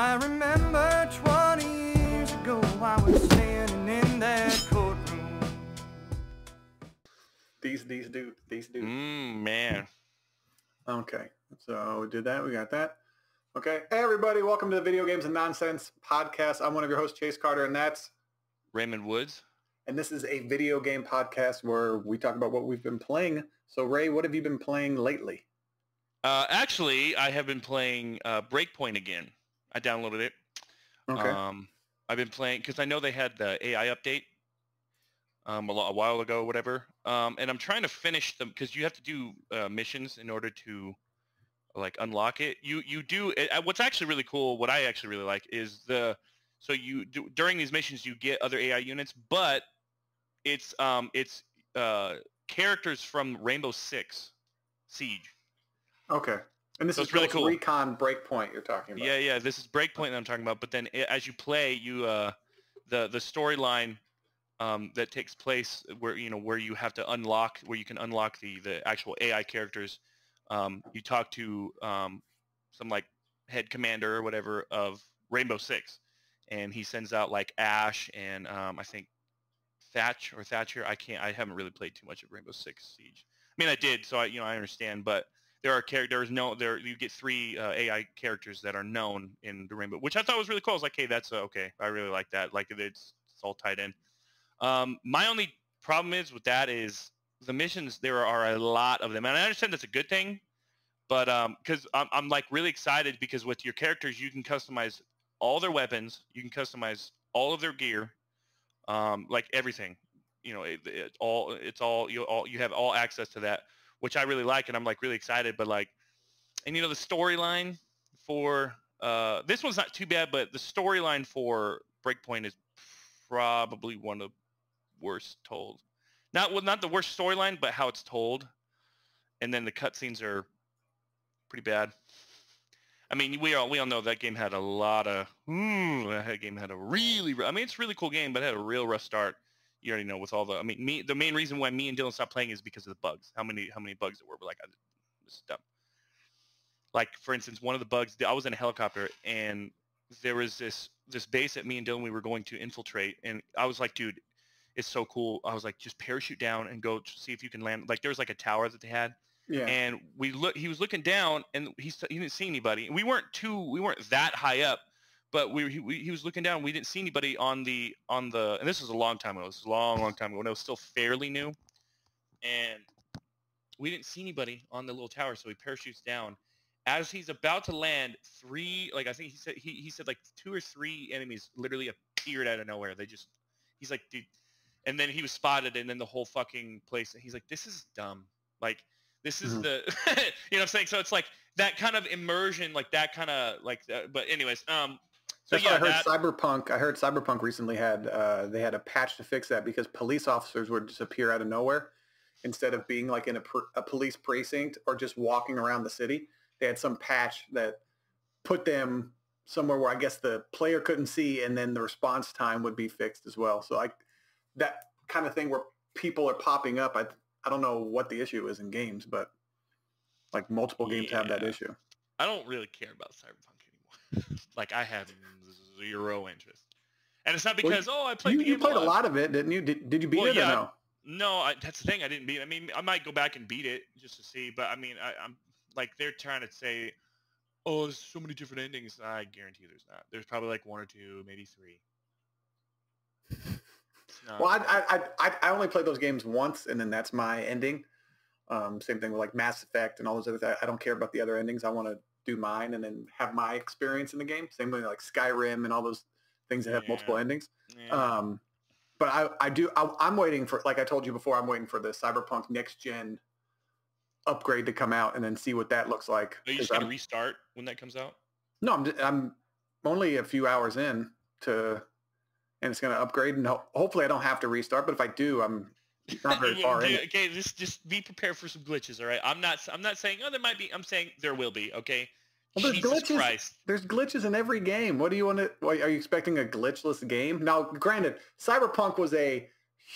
I remember 20 years ago I was standing in that courtroom. These do. Man. Okay, so we did that. We got that. Okay. Hey, everybody. Welcome to the Video Games and Nonsense podcast. I'm one of your hosts, Chase Carter, and that's Raymond Woods. And this is a video game podcast where we talk about what we've been playing. So, Ray, what have you been playing lately? Actually, I have been playing Breakpoint again. I downloaded it. Okay. I've been playing because I know they had the AI update a while ago, whatever. And I'm trying to finish them because you have to do missions in order to like unlock it. You do it. What's actually really cool, what I actually really like is so you do during these missions you get other AI units, but it's characters from Rainbow Six Siege. Okay. And this is really cool. Recon Breakpoint you're talking about. Yeah. This is Breakpoint that I'm talking about. But then as you play, you the storyline that takes place where you have to unlock, where you can unlock the actual AI characters. You talk to some like head commander or whatever of Rainbow Six, and he sends out like Ash and I think Thatcher. I haven't really played too much of Rainbow Six Siege. I mean, I did, so I understand, but there are characters. You get 3 AI characters that are known in the Rainbow, which I thought was really cool. I was like, hey, that's okay. I really like that. Like it's all tied in. My only problem is with that is the missions. There are a lot of them, and I understand that's a good thing, but because I'm like really excited because with your characters you can customize all their weapons, you can customize all of their gear, like everything. You have all access to that, which I really like, and I'm like really excited. But like, and the storyline for this one's not too bad, but the storyline for Breakpoint is probably one of the worst told. Not the worst storyline, but how it's told, and then the cutscenes are pretty bad. I mean, we all know that game had a lot of. That game had a really. I mean, it's a really cool game, but it had a real rough start. You already know with all the. I mean, the main reason why me and Dylan stopped playing is because of the bugs. How many bugs there were? But like, this is dumb. Like for instance, one of the bugs. I was in a helicopter and there was this base that me and Dylan we were going to infiltrate, and I was like, dude, it's so cool. I was like, just parachute down and go see if you can land. Like there was like a tower that they had. Yeah. And he was looking down and he didn't see anybody. We weren't that high up, but he was looking down. We didn't see anybody on the and this was a long time ago. This was a long time ago when it was still fairly new. And we didn't see anybody on the little tower, so he parachutes down. As he's about to land, 3, like I think he said like 2 or 3 enemies literally appeared out of nowhere. He's like, dude, and then he was spotted, and then the whole fucking place. He's like, this is dumb. Like this is the, you know what I'm saying? So it's like that kind of immersion, like that kind of like. But anyways, so that's yeah, what I heard Cyberpunk recently had they had a patch to fix that because police officers would just appear out of nowhere instead of being like in a police precinct or just walking around the city. They had some patch that put them somewhere where I guess the player couldn't see, and then the response time would be fixed as well. So that kind of thing where people are popping up. I don't know what the issue is in games, but like multiple games have that issue. I don't really care about Cyberpunk anymore. Like I have 0 interest, and it's not because I played. The game you played a lot of it, didn't you? Did you beat it or no? No, that's the thing. I didn't beat it. I mean, I might go back and beat it just to see, but I mean, I'm like they're trying to say, oh, there's so many different endings. I guarantee there's not. There's probably like 1 or 2, maybe 3. Well, I only played those games once, and then that's my ending. Same thing with like Mass Effect and all those other things. I don't care about the other endings. I want to do mine and then have my experience in the game. Same way like Skyrim and all those things that have multiple endings. Yeah. But I'm waiting for, like I told you before, I'm waiting for the Cyberpunk next gen upgrade to come out and then see what that looks like. Are you just going to restart when that comes out? No, I'm only a few hours in and it's going to upgrade, and hopefully I don't have to restart. But if I do, I'm not very far in. Okay, just be prepared for some glitches. All right, I'm not saying there might be. I'm saying there will be. Okay. Well, there's Jesus glitches. Christ. There's glitches in every game. What do you want to? Are you expecting a glitchless game? Now, granted, Cyberpunk was a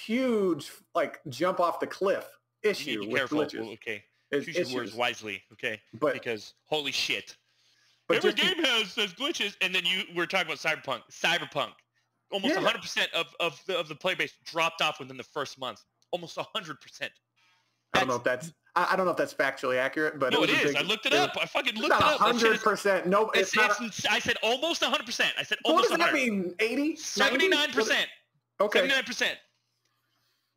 huge like jump off the cliff issue with glitches. Okay. Choose your words wisely. Okay. But because holy shit. every game has glitches, and then we're talking about Cyberpunk. Almost 100% of the player base dropped off within the first month. Almost 100%. I don't know if that's factually accurate, but no, it is. Big, I looked it up. I fucking looked it up. 100%. No, it's not. I said almost 100%. I said So almost. What does that mean? 80? 79%. Okay. 79%.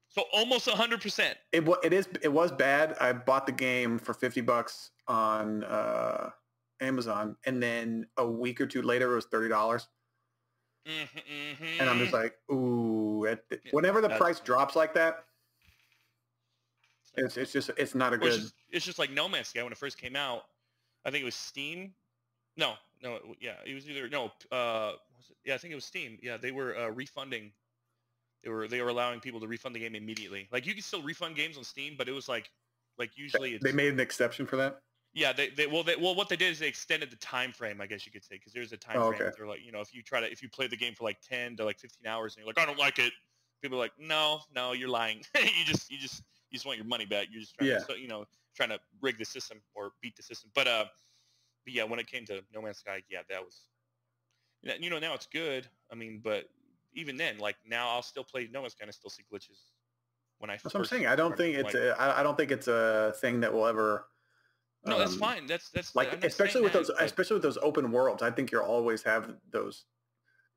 So almost 100%. It was bad. I bought the game for $50 on Amazon, and then a week or two later it was $30. And I'm just like, ooh. Whenever the price drops like that, it's not a good. It's just like No Man's Sky when it first came out. I think it was Steam. No, yeah, it was either I think it was Steam. Yeah, they were refunding. They were allowing people to refund the game immediately. Like you can still refund games on Steam, but it was like usually they made an exception for that. Yeah, what they did is they extended the time frame, I guess you could say, because there's a time frame. Okay. They're like, if you play the game for like 10 to like 15 hours and you're like, I don't like it, people are like, no, you're lying. you just want your money back. You're just trying to rig the system or beat the system. But yeah, when it came to No Man's Sky, yeah, that was, now it's good. I mean, but even then, like now I'll still play No Man's Sky and I still see glitches when I. That's what I'm saying. I don't think it's a thing that will ever. No, that's fine. That's like especially with those open worlds. I think you'll always have those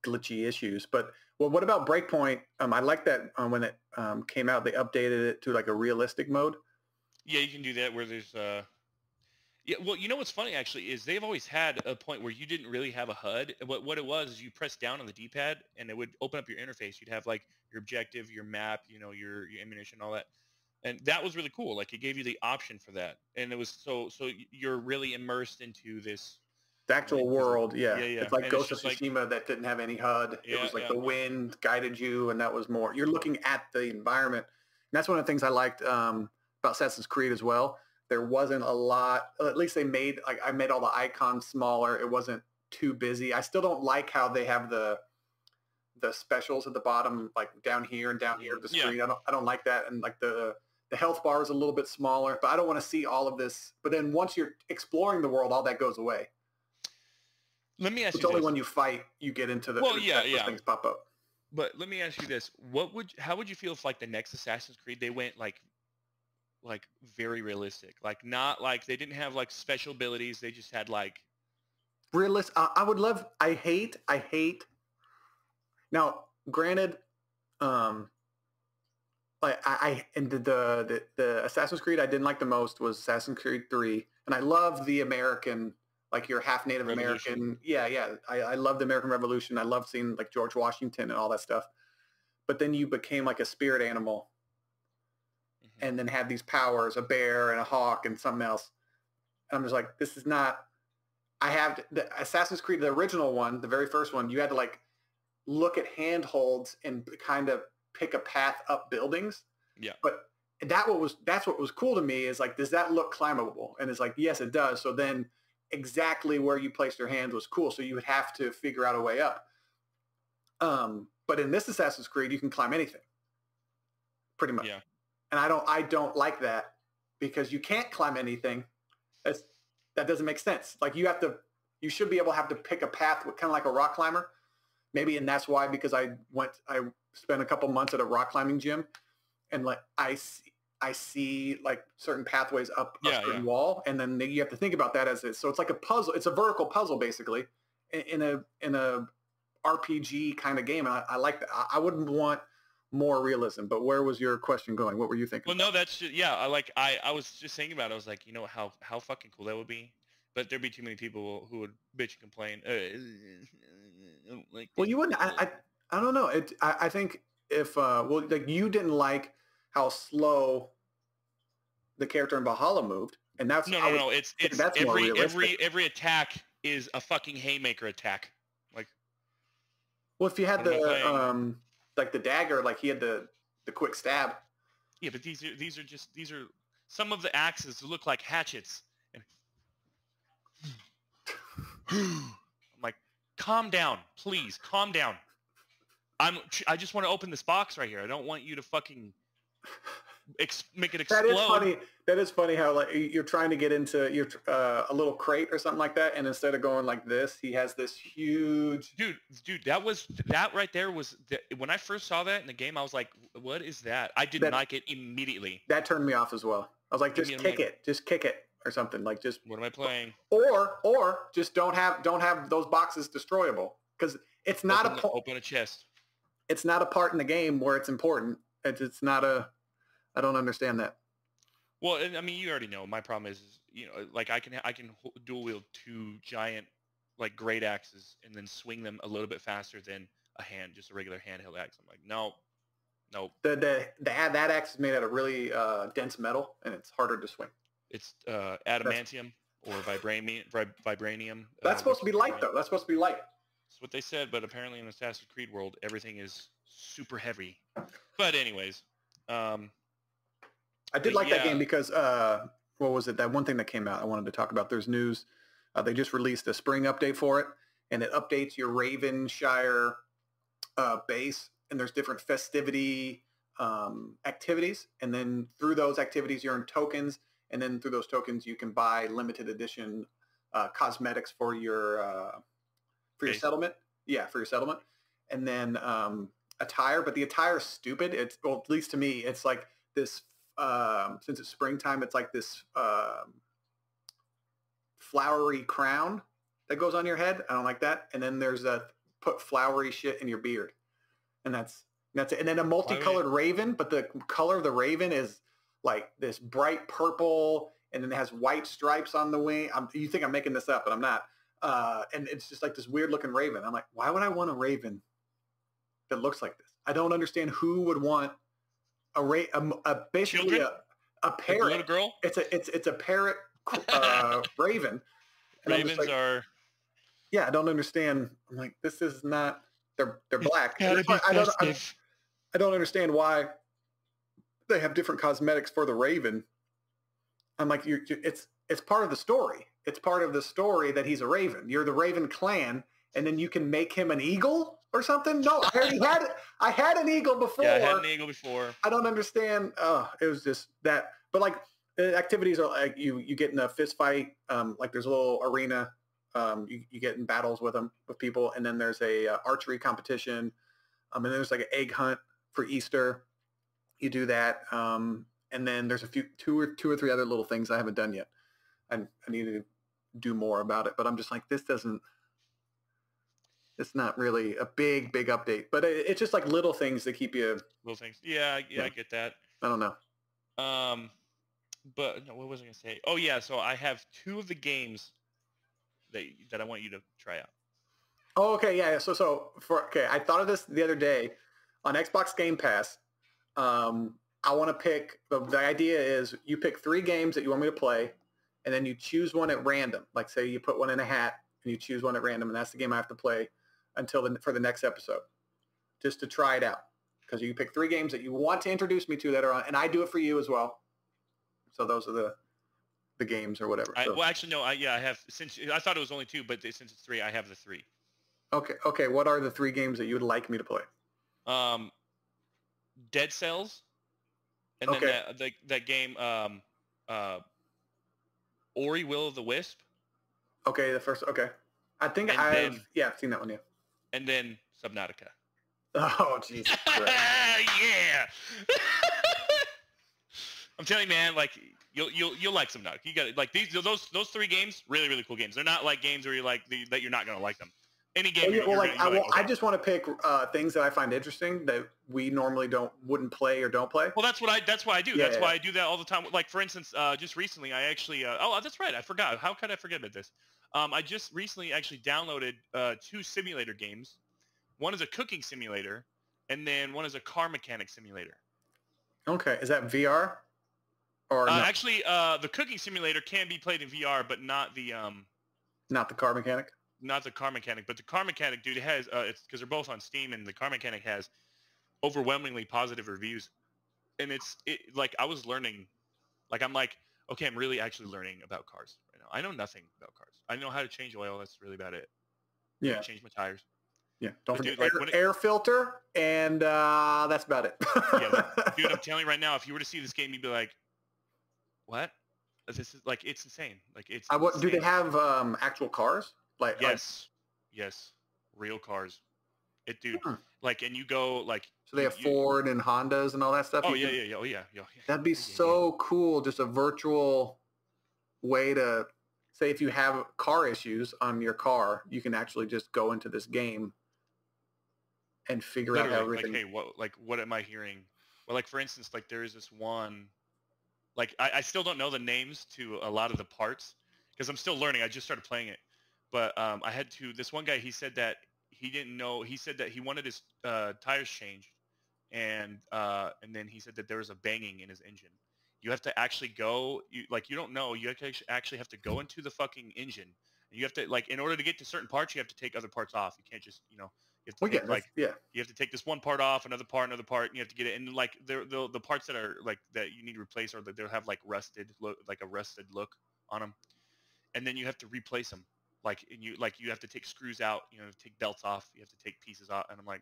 glitchy issues. But what about Breakpoint? I like that when it came out, they updated it to like a realistic mode. Yeah, you can do that where there's yeah. Well, what's funny actually is they've always had a point where you didn't really have a HUD. What it was is you press down on the D-pad and it would open up your interface. You'd have like your objective, your map, your ammunition, all that. And that was really cool. Like it gave you the option for that, and it was so you're really immersed into this. The actual world, yeah. It's like and Ghost of Tsushima that didn't have any HUD. It was like the wind guided you, and that was more. You're looking at the environment, and that's one of the things I liked about Assassin's Creed as well. There wasn't a lot. At least I made all the icons smaller. It wasn't too busy. I still don't like how they have the specials at the bottom, like down here and down here of the screen. I don't like that, and like the health bar is a little bit smaller, but I don't want to see all of this. But then once you're exploring the world, all that goes away. Let me ask you this. It's only when you fight, you get into the those things pop up. But let me ask you this. How would you feel if like the next Assassin's Creed, they went like very realistic? Like not like they didn't have like special abilities. They just had like. Realist. I would love, I hate. Now, granted, the Assassin's Creed I didn't like the most was Assassin's Creed 3, and I love the American, like you're half Native Revolution. American. Yeah. I love the American Revolution. I love seeing like George Washington and all that stuff. But then you became like a spirit animal, and then had these powers, a bear and a hawk and something else. And I'm just like, this is not. I have the Assassin's Creed, the original one, the very first one. You had to like look at handholds and kind of pick a path up buildings. Yeah. But that's what was cool to me is like, does that look climbable? And it's like, yes, it does. So then exactly where you placed your hand was cool. So you would have to figure out a way up. But in this Assassin's Creed, you can climb anything pretty much. Yeah. And I don't like that because you can't climb anything. That doesn't make sense. Like you should be able to have to pick a path with kind of like a rock climber. Maybe, and that's why, because I spent a couple months at a rock climbing gym, and like I see like certain pathways up a certain wall, and then you have to think about that as it. So it's like a puzzle. It's a vertical puzzle basically in a RPG kind of game, and I like that. I wouldn't want more realism. But where was your question going? What were you thinking? Well, no, that's just, I was just thinking about it. I was like, how fucking cool that would be. But there'd be too many people who would bitch and complain. Well, you wouldn't. I don't know. I think if like you didn't like how slow the character in Valhalla moved, and that's no. It's every attack is a fucking haymaker attack. Like, well, if you had the like the dagger, like he had the quick stab. Yeah, but these are some of the axes look like hatchets. I'm like, calm down, please, calm down. I just want to open this box right here. I don't want you to fucking make it That explode. is funny. That is funny how like you're trying to get into a little crate or something like that, and instead of going like this, he has this huge. Dude, that right there was when I first saw that in the game, I was like, what is that? I didn't like it immediately. That turned me off as well. I was like, just kick it or something. Like just. What am I playing? Or just don't have those boxes destroyable because it's not open a chest. It's not a part in the game where it's important. It's not a. I don't understand that. Well, I mean, you already know. My problem is like I can dual wield 2 giant like great axes and then swing them a little bit faster than just a regular handheld axe. I'm like, no. That axe is made out of really dense metal and it's harder to swing. It's adamantium or vibranium. That's supposed to be light though. That's supposed to be light. That's what they said, but apparently in the Assassin's Creed world, everything is super heavy. But anyways. I did like that game because, what was it? That one thing that came out I wanted to talk about. There's news. They just released a spring update for it, and it updates your Ravenshire base, and there's different festivity activities. And then through those activities, you earn tokens, and then through those tokens, you can buy limited edition cosmetics for your settlement. Yeah, for your settlement. And then attire, but the attire is stupid. It's, well, at least to me, it's like this, since it's springtime, it's like this flowery crown that goes on your head. I don't like that. And then there's put flowery shit in your beard. And that's it. And then a multicolored raven, but the color of the raven is like this bright purple, and then it has white stripes on the wing. You think I'm making this up, but I'm not. And it's just like this weird looking raven. I'm like, why would I want a raven that looks like this? I don't understand who would want basically a parrot. Little girl? It's a parrot raven. And Ravens are. Yeah, I don't understand. I'm like, this is not. They're black. I don't understand why they have different cosmetics for the raven. I'm like, it's part of the story. It's part of the story that he's a raven. You're the Raven clan, and then you can make him an eagle or something. No, I already had it. I had an eagle before. Yeah, I had an eagle before. I don't understand. It was just that. But like the activities are like you get in a fist fight. Like there's a little arena. You get in battles with people, and then there's a archery competition. And then there's like an egg hunt for Easter. You do that. And then there's two or three other little things I haven't done yet. I need to do more about it, but I'm just like, it's not really a big update, but it's just like little things that keep you. Little things. Yeah, I get that. I don't know. But no, what was I going to say? Oh yeah, so I have 2 of the games that I want you to try out. Oh, okay, yeah. So I thought of this the other day on Xbox Game Pass. I want to pick. The idea is you pick 3 games that you want me to play, and then you choose one at random. Like say you put one in a hat and you choose one at random, and that's the game I have to play for the next episode, just to try it out. Because you pick 3 games that you want to introduce me to that are on, and I do it for you as well. So those are the games or whatever. Well, actually, no. I have, since I thought it was only 2, but since it's 3, I have the 3. Okay. What are the 3 games that you would like me to play? Dead Cells, and then that game, Ori Will of the Wisp. Okay, the first. Okay, I think I've seen that one. Yeah. And then Subnautica. Oh, Jesus Christ. Yeah. I'm telling you, man. Like you'll like Subnautica. You got it. Like those 3 games, really really cool games. They're not like games where you're like that you're not gonna like them. Any game. I just want to pick things that I find interesting that we normally wouldn't play or don't play. Well, that's why I do. That's why I do that all the time. Like for instance, just recently I actually that's right. I forgot. How could I forget about this? I just recently actually downloaded 2 simulator games. One is a cooking simulator, and then one is a car mechanic simulator. Okay, is that VR? Or no? Actually, the cooking simulator can be played in VR, but not the not the car mechanic. Not the car mechanic, but the car mechanic, dude, it has it's because they're both on Steam, and the car mechanic has overwhelmingly positive reviews, and like I was learning, like I'm like, okay, I'm really actually learning about cars right now. I know nothing about cars. I know how to change oil. That's really about it. Yeah. Change my tires. Yeah, don't But forget dude, like, air filter, and that's about it. Yeah, dude, I'm telling you right now, if you were to see this game, you'd be like, "What? This is like it's insane. Like it's What do they insane." have? Actual cars? Yes, yes, real cars. Dude, Hmm. like, and you go like So they have Ford and Hondas and all that stuff. Oh yeah, yeah, yeah, oh yeah, yeah. That'd be so cool. Just a virtual way to say if you have car issues on your car, you can actually just go into this game and figure out how everything. Like, hey, what am I hearing? Well, like for instance, like there is this one, like I still don't know the names to a lot of the parts because I'm still learning. I just started playing it, but I had to. This one guy, he said that he didn't know. He said that he wanted his tires changed, and then he said that there was a banging in his engine. You have to actually go. You don't know. You actually have to go into the fucking engine. And you have to like in order to get to certain parts, you have to take other parts off. You can't just you have to take, you have to take this one part off, another part, and you have to get it. And like the parts that are like that you need to replace or that they'll have like rusted look, like a rusted look on them, and then you have to replace them. You have to take screws out, take belts off, you have to take pieces out, and I'm like,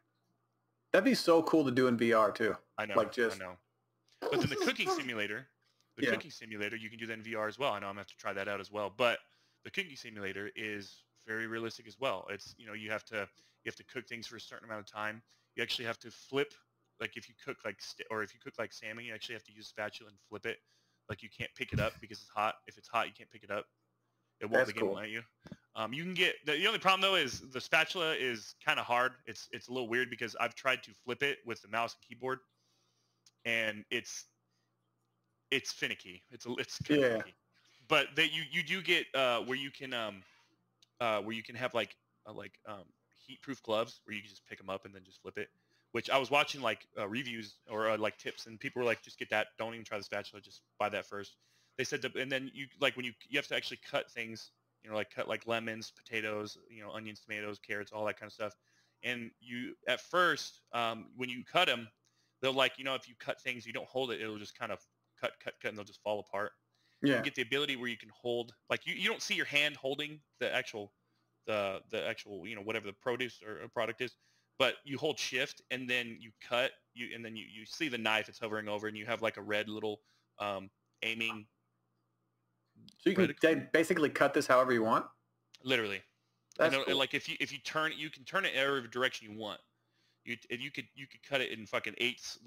that'd be so cool to do in VR too. I know, like just I know. But then the cooking simulator, you can do that in VR as well. I know I'm gonna have to try that out as well. But the cooking simulator is very realistic as well. It's you have to cook things for a certain amount of time. You actually have to flip, like if you cook if you cook like salmon, you actually have to use a spatula and flip it. Like you can't pick it up because it's hot. If it's hot, you can't pick it up. It won't let you. You can get the only problem though is the spatula is kind of hard. It's a little weird because I've tried to flip it with the mouse and keyboard, and it's finicky. It's kind of finicky. But that you do get where you can have heat-proof gloves where you can just pick them up and then just flip it. Which I was watching reviews or like tips, and people were like, just get that. Don't even try the spatula. Just buy that first. They said, and then you when you have to actually cut things, cut like lemons, potatoes, onions, tomatoes, carrots, all that kind of stuff. And you at first, when you cut them, they'll if you cut things, you don't hold it, it'll just kind of cut, and they'll just fall apart. Yeah. You get the ability where you can hold, you don't see your hand holding the actual, whatever the produce or product is, but you hold shift and then you cut, and then you see the knife it's hovering over, and you have like a red little aiming. So you can basically cut this however you want? Literally. That's cool. Like if you turn it, you can turn it every direction you want. You could cut it in fucking eighths,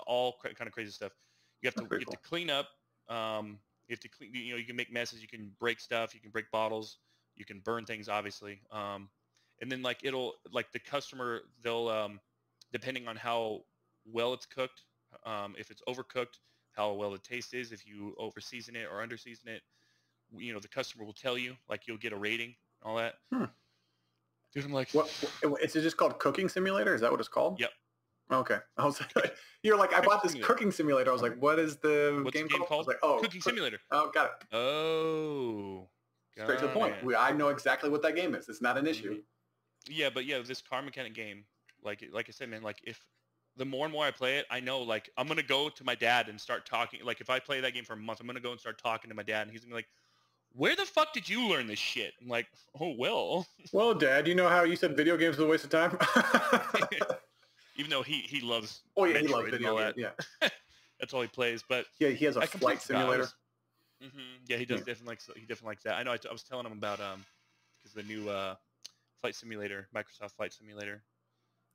all kind of crazy stuff. You have to clean up. You have to clean. You can make messes. You can break stuff. You can break bottles. You can burn things, obviously. And then the customer, they'll depending on how well it's cooked, if it's overcooked, how well the taste is, if you over season it or under season it, the customer will tell you. You'll get a rating, all that. Dude, I'm like, what? Is it just called Cooking Simulator? Is that what it's called? Yep. Okay. I was like, you're like, I bought this cooking simulator. I was like, what is the game called? I was like, Cooking Simulator. Oh, got it. Oh. Straight to the point. I know exactly what that game is. It's not an issue. Yeah, but this car mechanic game, like I said, man, if the more and more I play it, I know, I'm going to go to my dad and start talking. If I play that game for a month, I'm going to go and start talking to my dad, and he's going to be like, where the fuck did you learn this shit? I'm like, oh, well. Well, Dad, you know how you said video games are a waste of time? Even though he loves Metroid, he loves video games, yeah. That's all he plays, but yeah, he has a flight simulator. Yeah, he does. He definitely likes that. I know. I was telling him about because the new flight simulator, Microsoft Flight Simulator.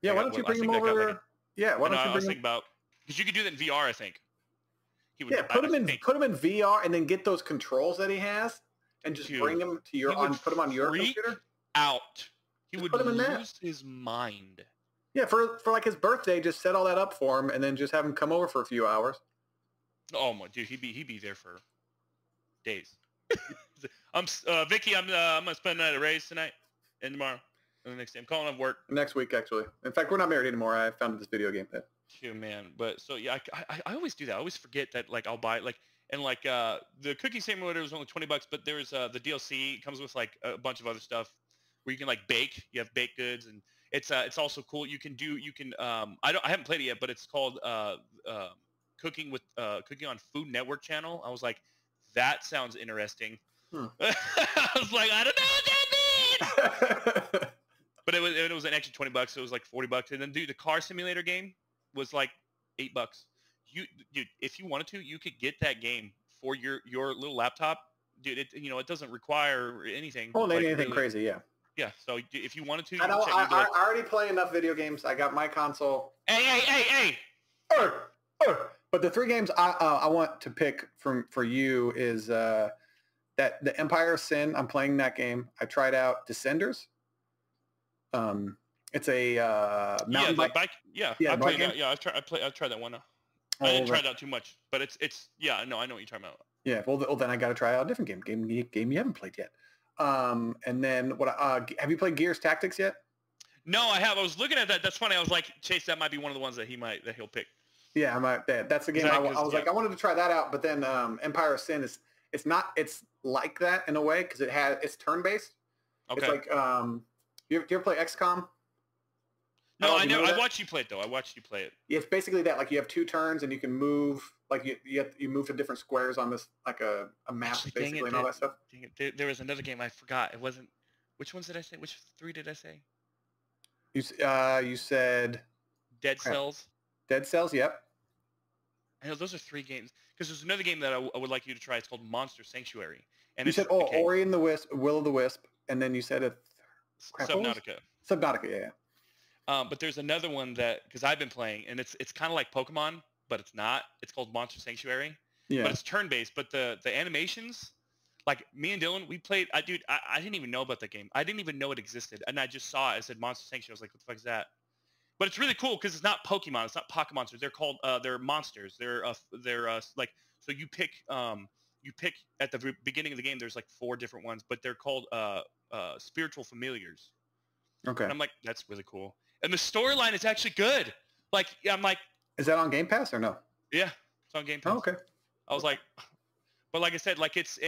Yeah, why don't you bring him over? Yeah, why don't you bring him? I was thinking about because you could do that in VR. I think. Put him in VR and then get those controls that he has and just bring him to put him on your computer. He would lose his mind. Yeah, for his birthday, just set all that up for him and then just have him come over for a few hours. Oh my dude, he'd be there for days. Vicky, I'm gonna spend the night at Ray's tonight and tomorrow and the next day. I'm calling off work. Next week, actually. In fact, we're not married anymore. I found this video game pit. Phew, man. But so yeah, I always do that. I always forget that I'll buy the cooking simulator was only $20, but there's the DLC comes with a bunch of other stuff where you can bake. You have baked goods, and it's also cool. You can I haven't played it yet, but it's called cooking on Food Network channel. I was like, that sounds interesting. I was like, I don't know what that means. it was an extra $20. So it was like $40. And then, dude, the car simulator game was like $8. Dude, if you wanted to, you could get that game for your little laptop, dude. It doesn't require anything. Oh, like, anything really. crazy, yeah. Yeah. So if you wanted to, you I know. can check, I already play enough video games. I got my console. Hey! But the 3 games I want to pick for you is that the Empire of Sin. I'm playing that game. I tried out Descenders. It's a mountain bike. Yeah, Yeah, I bike played game? that. Yeah, I tried that one. Oh, I didn't try it out too much, but it's yeah. I know what you're talking about. Yeah. Well, then I got to try out a different game you haven't played yet. And then have you played Gears Tactics yet? No, I have. I was looking at that. That's funny. I was like, Chase, that might be one of the ones that he'll pick. Yeah, that's the game. I was like, I wanted to try that out, but then Empire of Sin it's like that in a way because it's turn-based. Okay. It's like do you ever play XCOM? No, I know. I watched you play it though. I watched you play it. Yeah, it's basically that. Like you have 2 turns and you can move. Like you move to different squares on this like a map. Actually, basically and all that stuff. Dang it. There was another game I forgot. It wasn't. Which ones did I say? Which 3 did I say? You said Dead Cells. Dead Cells. Yep. I know those are 3 games. Because there's another game that I would like you to try. It's called Monster Sanctuary. And you said Ori and the Wisp, Will of the Wisp, and then you said Subnautica. Subnautica, yeah. But there's another one that because I've been playing, and it's kind of like Pokemon, but it's not. It's called Monster Sanctuary. Yeah. But it's turn-based. But the animations, like me and Dylan, we played. I didn't even know about that game. I didn't even know it existed, and I just saw it. It said Monster Sanctuary. I was like, what the fuck is that? But it's really cool because it's not Pokemon. It's not Pocket Monsters. They're called they're monsters. They're like so you pick at the beginning of the game. There's like 4 different ones, but they're called spiritual familiars. Okay. And I'm like, that's really cool. And the storyline is actually good. Like I'm like, is that on Game Pass or no? Yeah, it's on Game Pass. Oh, okay. I was like, but like I said, like it's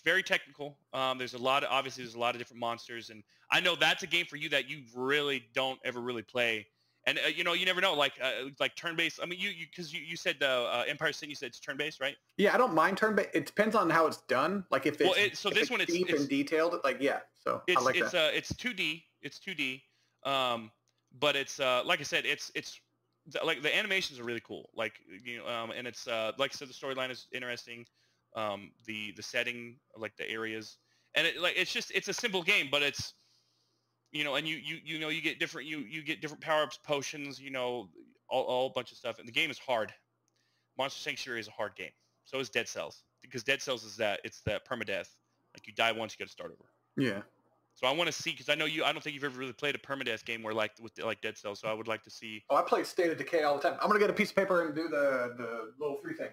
very technical. There's a lot of different monsters, and I know that's a game for you that you really don't ever really play. And you never know, like turn-based. I mean, because you said Empire Sin, you said it's turn-based, right? Yeah, I don't mind turn-based. It depends on how it's done. Like if it's this one deep and detailed, like yeah. So I like that. It's 2D. It's 2D. But it's like I said, it's like the animations are really cool. Like and it's like I said, the storyline is interesting. The setting, like the areas, and it's a simple game, but it's and you get different power-ups, potions, all a bunch of stuff, and the game is hard. Monster Sanctuary is a hard game. So is Dead Cells, because Dead Cells is it's that permadeath. Like you die once, you got to start over. Yeah. So I want to see, because I don't think you've ever really played a permadeath game where like Dead Cells. So I would like to see. Oh, I play State of Decay all the time. I'm gonna get a piece of paper and do the little free thing.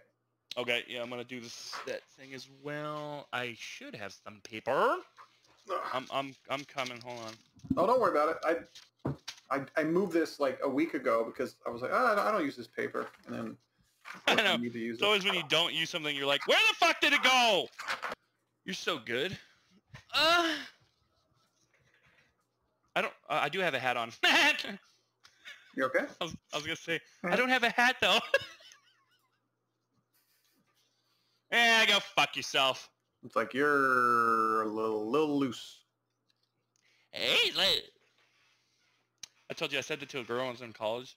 Okay, yeah, I'm gonna do that thing as well. I should have some paper. I'm coming. Hold on. Oh, don't worry about it. I moved this like a week ago because I was like, I don't use this paper, and then I know. need to use it's always when you don't use something, you're like, where the fuck did it go? You're so good. I do have a hat on. You okay? I was gonna say I don't have a hat though. Go fuck yourself. It's like you're a little loose. Hey, I told you I said that to a girl when I was in college.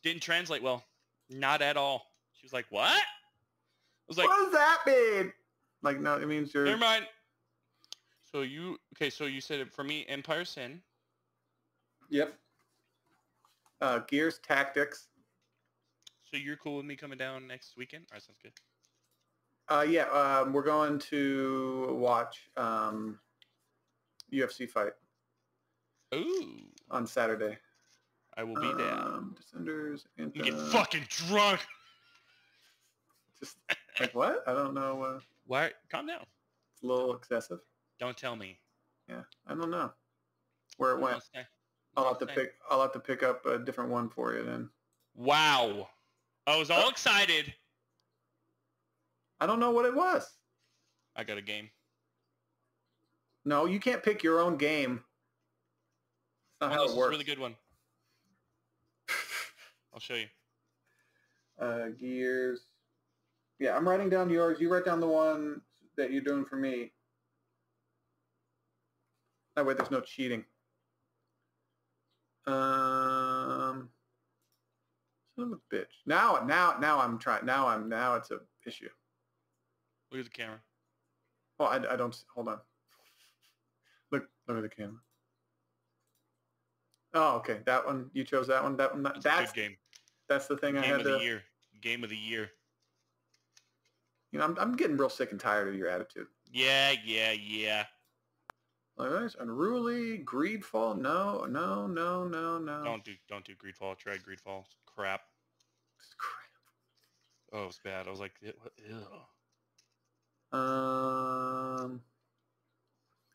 Didn't translate well. Not at all. She was like, what? I was like, what does that mean? Like, no, it means you're... Never mind. So you said it for me, Empire Sin. Yep. Gears Tactics. So you're cool with me coming down next weekend? All right, sounds good. Yeah, we're going to watch UFC fight. Ooh. On Saturday. I will be there. Descenders and get fucking drunk. Just like what? I don't know. Why? Calm down. It's a little excessive. Don't tell me. Yeah, I don't know where it went. I'll have to pick up a different one for you then. Wow. I was all excited. I don't know what it was. I got a game. No, you can't pick your own game. That's not how it works. It's a really good one. I'll show you. Gears. Yeah, I'm writing down yours. You write down the one that you're doing for me. That way there's no cheating. Son of a bitch. Now I'm trying. Now it's a issue. Look at the camera. Well, I don't. Hold on. Look at the camera. Oh, okay. That one. You chose that one. That one. That's a good game. That's the thing Game I had of the year. Game of the year. You know, I'm getting real sick and tired of your attitude. Yeah. Nice. Unruly. Greedfall. No. Don't do Greedfall. Try Greedfall. It's crap. It's crap. Oh, it was bad. I was like, ew.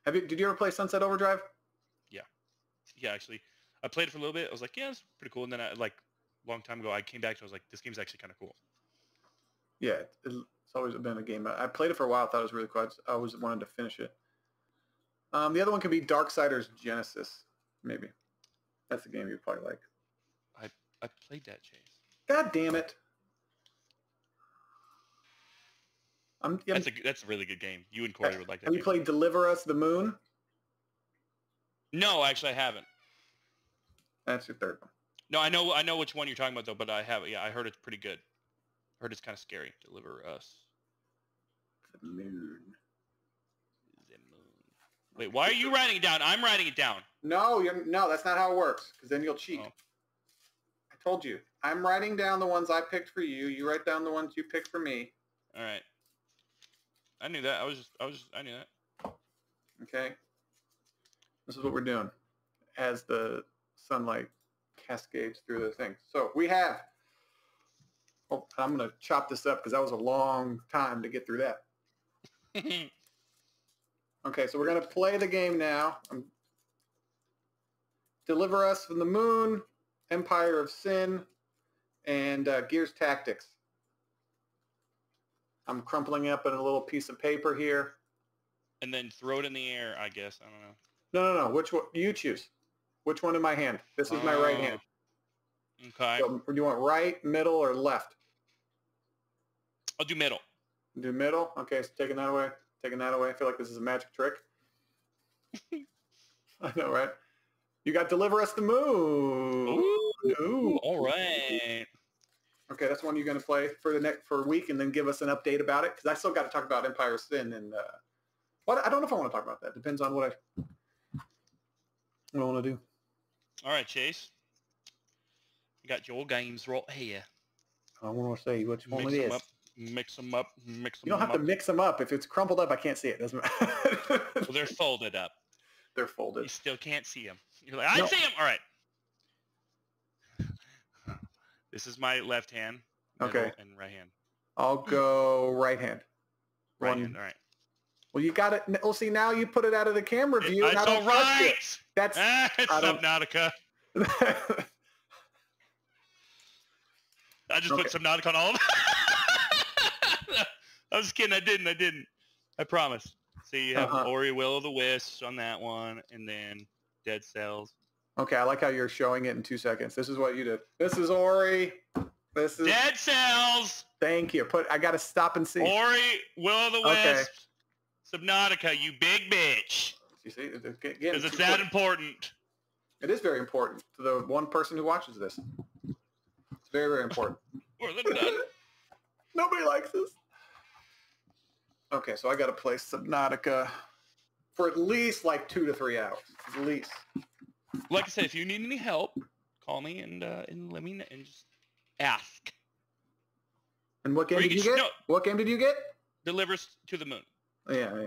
Did you ever play Sunset Overdrive? Yeah, actually, I played it for a little bit. I was like, yeah, it's pretty cool. And then a long time ago, I came back to it. I was like, this game's actually kind of cool. Yeah, it's always been a game. I played it for a while. I thought it was really cool. I always wanted to finish it. The other one could be Darksiders Genesis, maybe. That's the game you'd probably like. I played that, Chase. God damn it. That's a really good game. You and Corey would like that. Have you played Deliver Us the Moon? No, actually, I haven't. That's your third one. No, I know which one you're talking about though, but I haven't. Yeah, I heard it's pretty good. I heard it's kind of scary. Deliver Us. The Moon. Wait, why are you writing it down? I'm writing it down. No, that's not how it works. Because then you'll cheat. Oh. I told you. I'm writing down the ones I picked for you. You write down the ones you picked for me. All right. I knew that. I knew that. Okay. This is what we're doing as the sunlight cascades through the thing. So we have, I'm going to chop this up because that was a long time to get through that. Okay, so we're going to play the game now. Deliver Us from the Moon, Empire of Sin, and Gears Tactics. I'm crumpling up in a little piece of paper here. And then throw it in the air, I guess. I don't know. No. Which one? You choose. Which one in my hand? This is my right hand. Okay. So, do you want right, middle, or left? I'll do middle. Do middle? Okay, so taking that away. I feel like this is a magic trick. I know, right? You got Deliver Us the Moon. Ooh. All right. Okay, that's one you're going to play for a week and then give us an update about it, because I still got to talk about Empire of Sin and I don't know if I want to talk about that. Depends on what I want to do. All right, Chase. You got your games right here. I want to say which one it is. Mix them up. You don't have to mix them up. If it's crumpled up, I can't see it. Doesn't matter. Well, they're folded up. They're folded. You still can't see them. You're like, I see them. All right. This is my left hand. Okay. And right hand. I'll go right hand. Right hand. All right. Well, you got it. Well, see, now you put it out of the camera view. It's all right. That's it's Subnautica. I just put Subnautica on all of them. I was kidding. I didn't. I promise. So you have Ori Will of the Wisps on that one, and then Dead Cells. Okay, I like how you're showing it in 2 seconds. This is what you did. This is Ori. This is Dead Cells. Thank you. I got to stop and see. Ori Will of the Wisps. Subnautica, you big bitch. You see, because it's that important. It is very important to the one person who watches this. It's very, very important. More than done. Nobody likes this. Okay, so I got to play Subnautica for at least like 2 to 3 hours, at least. Like I said, if you need any help, call me and let me know and just ask. And what game did you get? No. What game did you get? Delivers to the Moon. Yeah.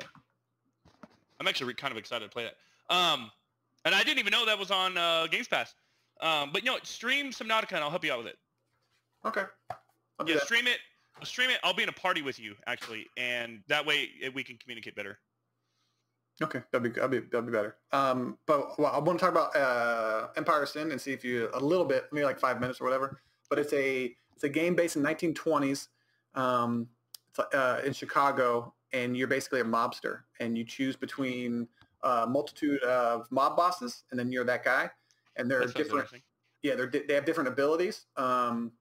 I'm actually kind of excited to play that. And I didn't even know that was on Games Pass. But stream Subnautica and I'll help you out with it. Okay. I'll do that. Stream it. I'll be in a party with you actually, and that way we can communicate better. Okay, that'd be better. But I want to talk about Empire of Sin and see if you a little bit, maybe like 5 minutes or whatever. But it's a game based in 1920s. It's in Chicago, and you're basically a mobster, and you choose between a multitude of mob bosses, and then you're that guy, and they're different. Yeah, they have different abilities, and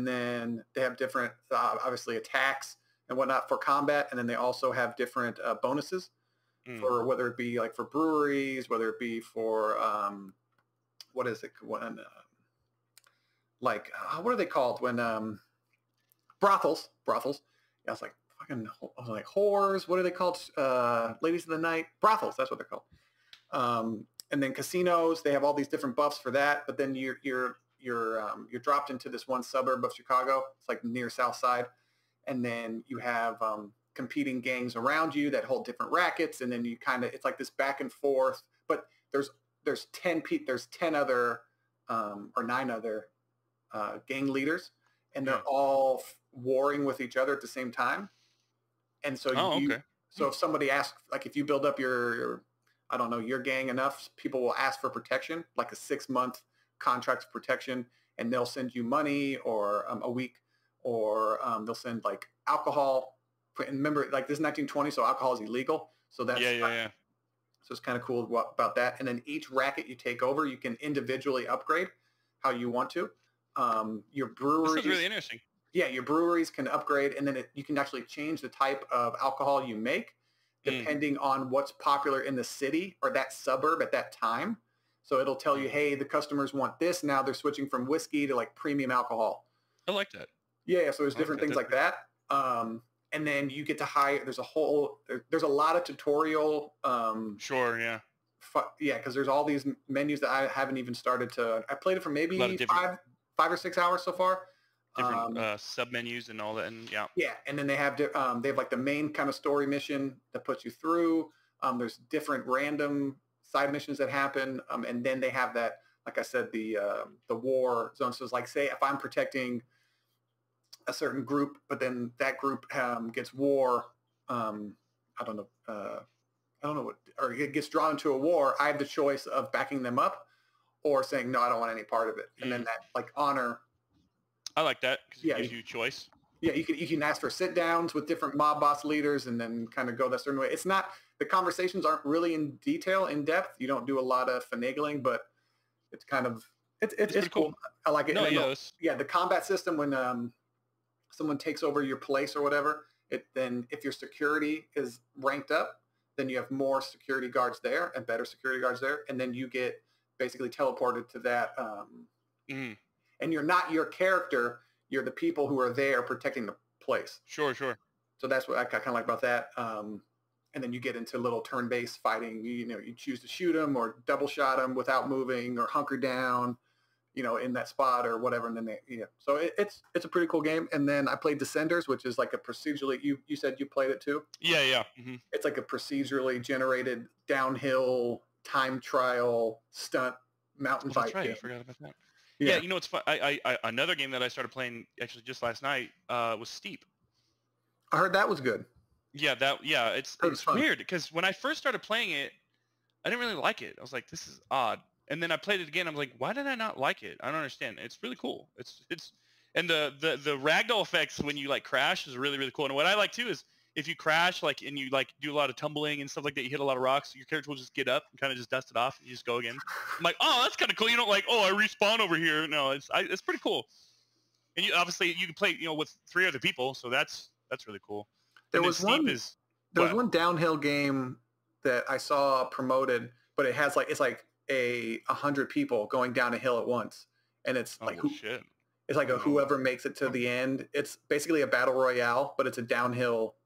then they have different, obviously, attacks and whatnot for combat, and then they also have different bonuses. for whether it be like for breweries, whether it be for what is it when what are they called when brothels. Yeah, I was like whores. What are they called? Ladies of the night. Brothels. That's what they're called. And then casinos. They have all these different buffs for that. But then you're dropped into this one suburb of Chicago. It's like near South Side, and then you have competing gangs around you that hold different rackets, and then it's like this back and forth. But there's 10 other or 9 other gang leaders, and they're all warring with each other at the same time. And so so if somebody asks, like if you build up your I don't know, your gang enough, people will ask for protection, like a 6-month contract of protection, and they'll send you money or a week, or they'll send like alcohol. And remember, like this is 1920, so alcohol is illegal. So that's yeah. So it's kind of cool about that. And then each racket you take over, you can individually upgrade how you want to. Your breweries. This is really interesting. Yeah, your breweries can upgrade, and then you can actually change the type of alcohol you make depending on what's popular in the city or that suburb at that time. So it'll tell you, hey, the customers want this. Now they're switching from whiskey to like premium alcohol. I like that. Yeah, so there's different things like that. And then you get to hire. There's a lot of tutorial. Sure, yeah. Yeah, because there's all these menus that I haven't even started to. I played it for maybe 5 or 6 hours so far. Different sub menus and all that, and yeah. Yeah, and then they have like the main kind of story mission that puts you through. There's different random side missions that happen, and then they have that, like I said, the war zone. So it's like, say, if I'm protecting a certain group, but then that group gets war. I don't know what, or it gets drawn into a war. I have the choice of backing them up or saying no, I don't want any part of it. And then that like honor. I like that because it gives you a choice. Yeah, you can ask for sit downs with different mob boss leaders and then kind of go that certain way. It's not, the conversations aren't really in depth. You don't do a lot of finagling, but it's kind of it's cool. I like it. No, the combat system when someone takes over your place or whatever, then if your security is ranked up, then you have more security guards there and better security guards there, and then you get basically teleported to that. And you're not your character, you're the people who are there protecting the place. Sure. So that's what I kind of like about that. And then you get into little turn-based fighting. You choose to shoot them or double shot them without moving or hunker down, in that spot or whatever. And then so it's a pretty cool game. And then I played Descenders, which is like a procedurally, you said you played it too? Yeah. Mm-hmm. It's like a procedurally generated downhill time trial stunt mountain bike that's right. game. I forgot about that. Yeah, it's fun. I another game that I started playing actually just last night was Steep. I heard that was good. Yeah, it's weird because when I first started playing it, I didn't really like it. I was like, this is odd. And then I played it again. I'm like, why did I not like it? I don't understand. It's really cool. It's and the ragdoll effects when you like crash is really, really cool. And what I like too is if you crash and you like do a lot of tumbling and stuff like that, you hit a lot of rocks, your character will just get up and kind of just dust it off and you just go again. I'm like, oh, that's kind of cool. You don't like, oh, I respawn over here. No, it's pretty cool. And you can play, with 3 other people, so that's really cool. There was one downhill game that I saw promoted, but it has it's like 100 people going down a hill at once, and it's shit. It's like whoever makes it to the end. It's basically a battle royale, but it's a downhill.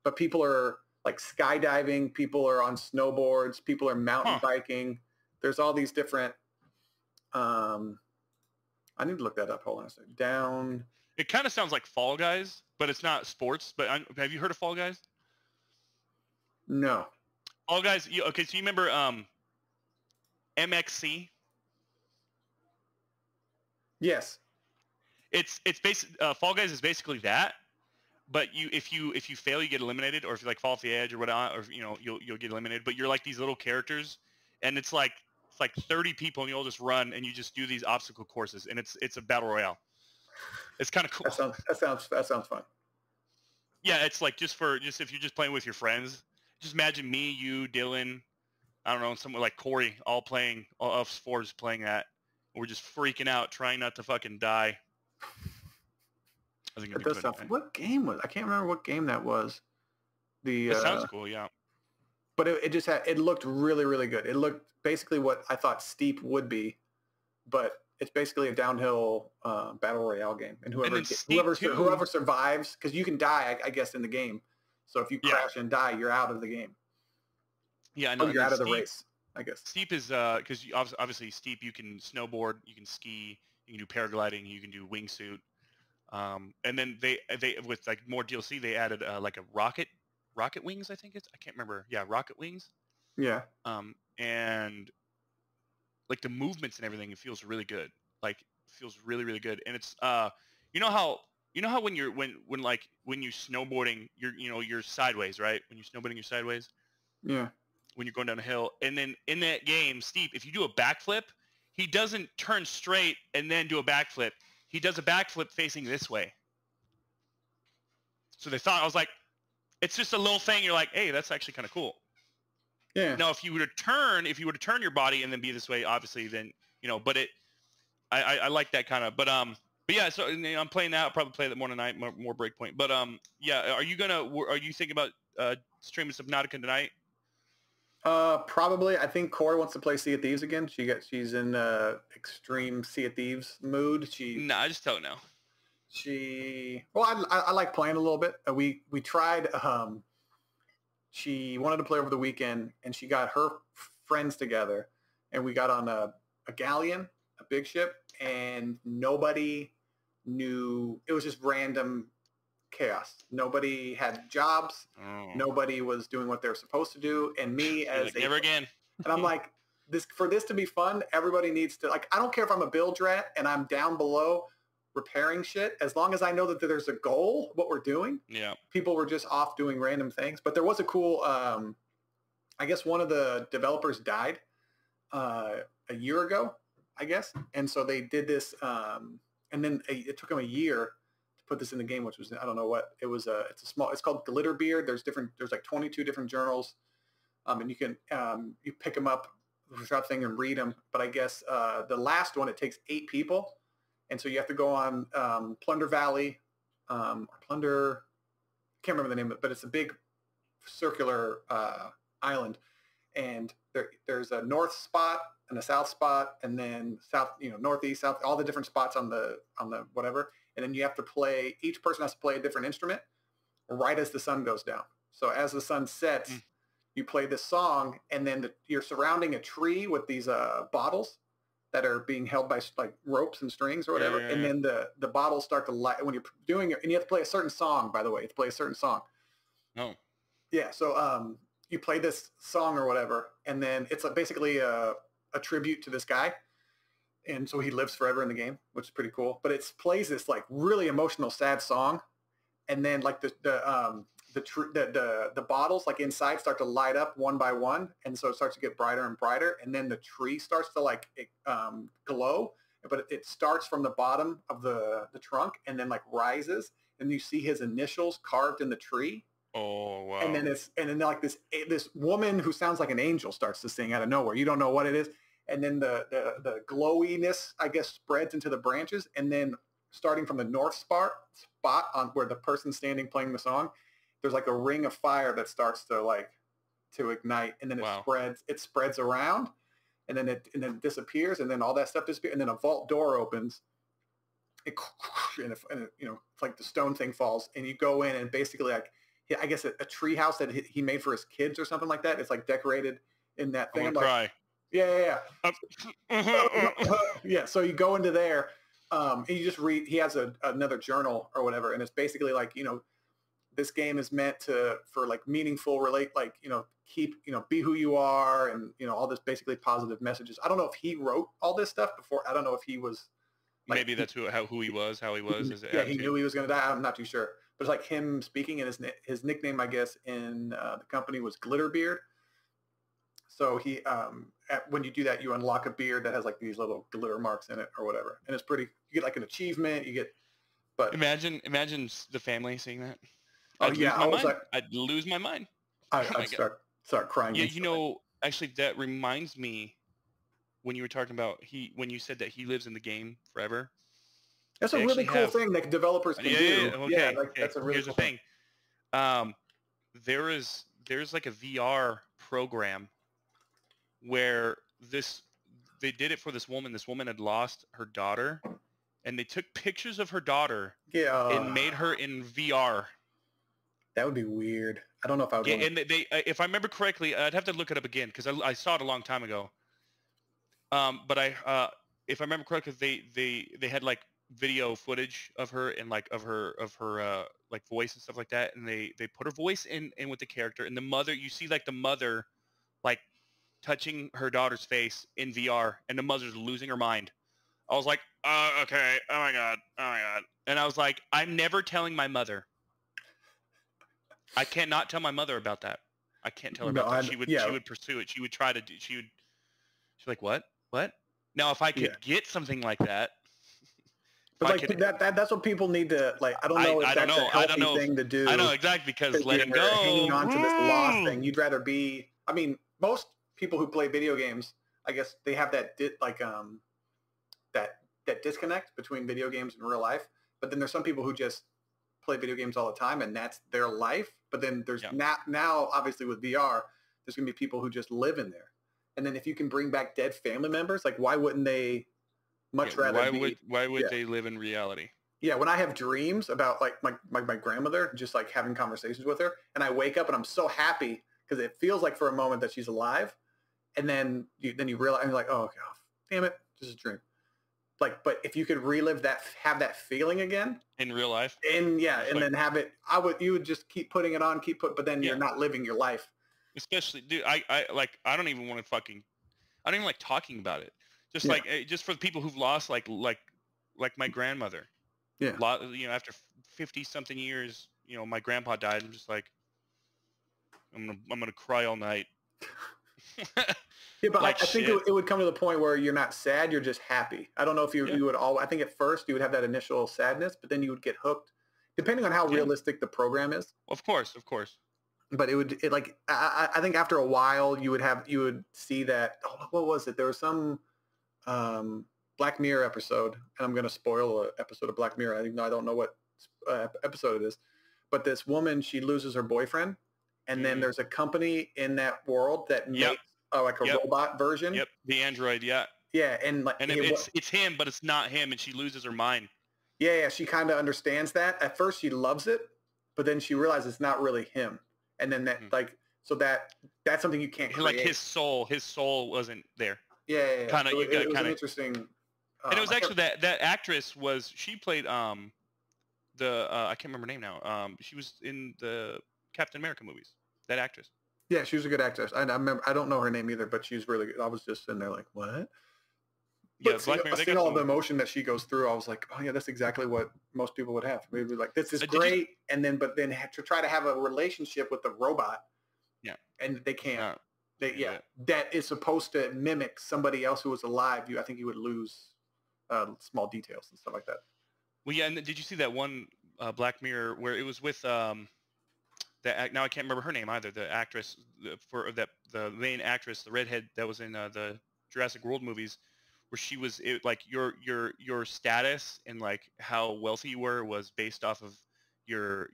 But people are like skydiving, people are on snowboards, people are mountain biking. There's all these different. I need to look that up. Hold on a second. It kind of sounds like Fall Guys, but it's not sports. But have you heard of Fall Guys? No. Fall Guys. Okay, so you remember MXC? Yes. It's Fall Guys is basically that, but if you fail, you get eliminated, or if you like fall off the edge or whatnot, or you'll get eliminated. But you're like these little characters, and it's like 30 people, and you all just run and you just do these obstacle courses, and it's a battle royale. It's kind of cool. That sounds fun. Yeah, it's like just if you're just playing with your friends, just imagine me, you, Dylan, I don't know, someone like Corey, all us 4 just playing that. We're just freaking out, trying not to fucking die. I think it'd be good. What game was? I can't remember what game that was. It sounds cool, yeah. but it looked really, really good. It looked basically what I thought Steep would be, but it's basically a downhill battle royale game, and whoever survives, because you can die, I guess, in the game. So if you crash and die, you're out of the game. Yeah, I know. You're out of the race, I guess. Steep is because obviously Steep, you can snowboard, you can ski, you can do paragliding, you can do wingsuit, and then they with like more DLC, they added like a rocket wings, I think I can't remember. Yeah, rocket wings. Yeah. And like the movements and everything, it feels really good. Like feels really, really good. And it's you know how when you're when you snowboarding, you're sideways, right? When you're snowboarding, you're sideways. Yeah. When you're going down a hill, and then in that game, Steep, if you do a backflip, he doesn't turn straight and then do a backflip. He does a backflip facing this way. So I was like, it's just a little thing. You're like, hey, that's actually kind of cool. Yeah. Now, if you were to turn your body and then be this way, obviously, then but I like that kind of. But yeah. So I'm playing that. I'll probably play that more tonight, more Breakpoint. But yeah. Are you thinking about streaming Subnautica tonight? Probably. I think Corey wants to play Sea of Thieves again. She's in extreme Sea of Thieves mood. I just don't know. I like playing a little bit. We tried. She wanted to play over the weekend, and she got her friends together, and we got on a galleon, a big ship, and nobody knew. It was just random chaos. Nobody had jobs. Oh. Nobody was doing what they were supposed to do. And me never again. And I'm like, for this to be fun, everybody needs to, like, I don't care if I'm a build rat and I'm down below repairing shit, as long as I know that there's a goal, what we're doing. Yeah. People were just off doing random things. But there was a cool, I guess one of the developers died a year ago, I guess. And so they did this, and then it took them a year put this in the game, which was, I don't know what it was. It's called Glitterbeard. There's like 22 different journals, and you can you pick them up throughout the thing and read them. But I guess the last one, it takes 8 people, and so you have to go on Plunder Valley, or Plunder. I can't remember the name of it, but it's a big circular island, and there's a north spot and a south spot, and then south, northeast, south, all the different spots on the whatever. And then you have to play, each person has to play a different instrument right as the sun goes down. So as the sun sets, you play this song, and then you're surrounding a tree with these bottles that are being held by like ropes and strings or whatever. And then the bottles start to light when you're doing it, and you have to play a certain song, by the way. You have to play a certain song. Oh. Yeah, so you play this song or whatever, and then it's basically a tribute to this guy. And so he lives forever in the game, which is pretty cool. But it plays this like really emotional, sad song, and then like the bottles like inside start to light up one by one, and so it starts to get brighter and brighter, and then the tree starts to like glow, but it starts from the bottom of the trunk and then like rises, and you see his initials carved in the tree. Oh wow! And then like this woman who sounds like an angel starts to sing out of nowhere. You don't know what it is. And then the glowiness, I guess, spreads into the branches. And then starting from the north spot on where the person's standing playing the song, there's like a ring of fire that starts to ignite. And then it spreads around, and then it disappears, and then all that stuff disappears. And then a vault door opens. And it's like the stone thing falls, and you go in, and basically like, I guess a tree house that he made for his kids or something like that. It's like decorated in that thing. I'm gonna cry. Yeah. Yeah. So you go into there, and you just read. He has another journal or whatever, and it's basically like, this game is meant for like meaningful keep be who you are, and all this basically positive messages. I don't know if he wrote all this stuff before. I don't know if he was. Like, maybe that's how he was. Yeah, he knew he was going to die. I'm not too sure, but it's like him speaking, and his nickname, I guess, in the company was Glitterbeard. So he, when you do that, you unlock a beard that has like these little glitter marks in it or whatever, and it's pretty. You get like an achievement. But imagine the family seeing that. I'd lose my mind. I'd start crying. Yeah, actually, that reminds me when you were talking about when you said that he lives in the game forever. That's a really cool thing that developers can do. Okay, that's a really Here's cool the thing. There's like a VR program where they did it for this woman. This woman had lost her daughter, and they took pictures of her daughter and made her in VR. That would be weird. I don't know if I would. Yeah, and they if I remember correctly, I'd have to look it up again because I saw it a long time ago. But if I remember correctly, they had like video footage of her and like of her like voice and stuff like that, and they put her voice in with the character, and the mother, you see like the mother like touching her daughter's face in VR, and the mother's losing her mind. I was like, okay, oh my god, and I was like, I'm never telling my mother. I cannot tell my mother about that. I can't tell her about that. She would pursue it. She would try to do. She's like, what? Now, if I could get something like that. But like that's what people need to like. I don't know if that's a healthy thing to do. I know exactly, because let him go. Hanging on to this lost thing. You'd rather be. I mean, most people who play video games, I guess they have that that disconnect between video games and real life. But then there's some people who just play video games all the time, and that's their life. But then there's now obviously with VR, there's gonna be people who just live in there. And then if you can bring back dead family members, like why wouldn't they? Why would they live in reality? Yeah, when I have dreams about like my grandmother, just like having conversations with her, and I wake up and I'm so happy because it feels like for a moment that she's alive, and then you realize, you're like, oh god, damn it, just a dream. Like, but if you could relive that, have that feeling again in real life, and then have it, you would just keep putting it on, but then you're not living your life. Especially, dude, I don't even want to I don't even like talking about it. Just like, just for the people who've lost, like my grandmother. Yeah. After 50 something years, my grandpa died. I'm just like, I'm gonna cry all night. Yeah, but like I think it would come to the point where you're not sad, you're just happy. I don't know if you would I think at first you would have that initial sadness, but then you would get hooked, depending on how realistic the program is. Of course. But I think after a while you would see that. Oh, what was it? There was some Black Mirror episode, and I'm going to spoil an episode of Black Mirror. I don't know what episode it is, but this woman, she loses her boyfriend, and then there's a company in that world that makes like a robot version. Yep, the android. Yeah, and like, it's him, but it's not him, and she loses her mind. Yeah, she kind of understands that. At first, she loves it, but then she realizes it's not really him, and then that that's something you can't create. Like his soul wasn't there. Yeah. Kind of, it was interesting. And it was actually that actress she played I can't remember her name now. She was in the Captain America movies. That actress. Yeah, she was a good actress. I remember. I don't know her name either, but she's really good. I was just sitting there like, what? Yeah, seeing all the emotion that she goes through, I was like, oh yeah, that's exactly what most people would have. Maybe like, this is great, but then have to try to have a relationship with the robot. Yeah, and they can't. That is supposed to mimic somebody else who was alive. I think you would lose small details and stuff like that. Well, yeah, and did you see that one Black Mirror where it was with now I can't remember her name either. The actress the main actress, the redhead that was in the Jurassic World movies, where she was like your status and like how wealthy you were was based off of your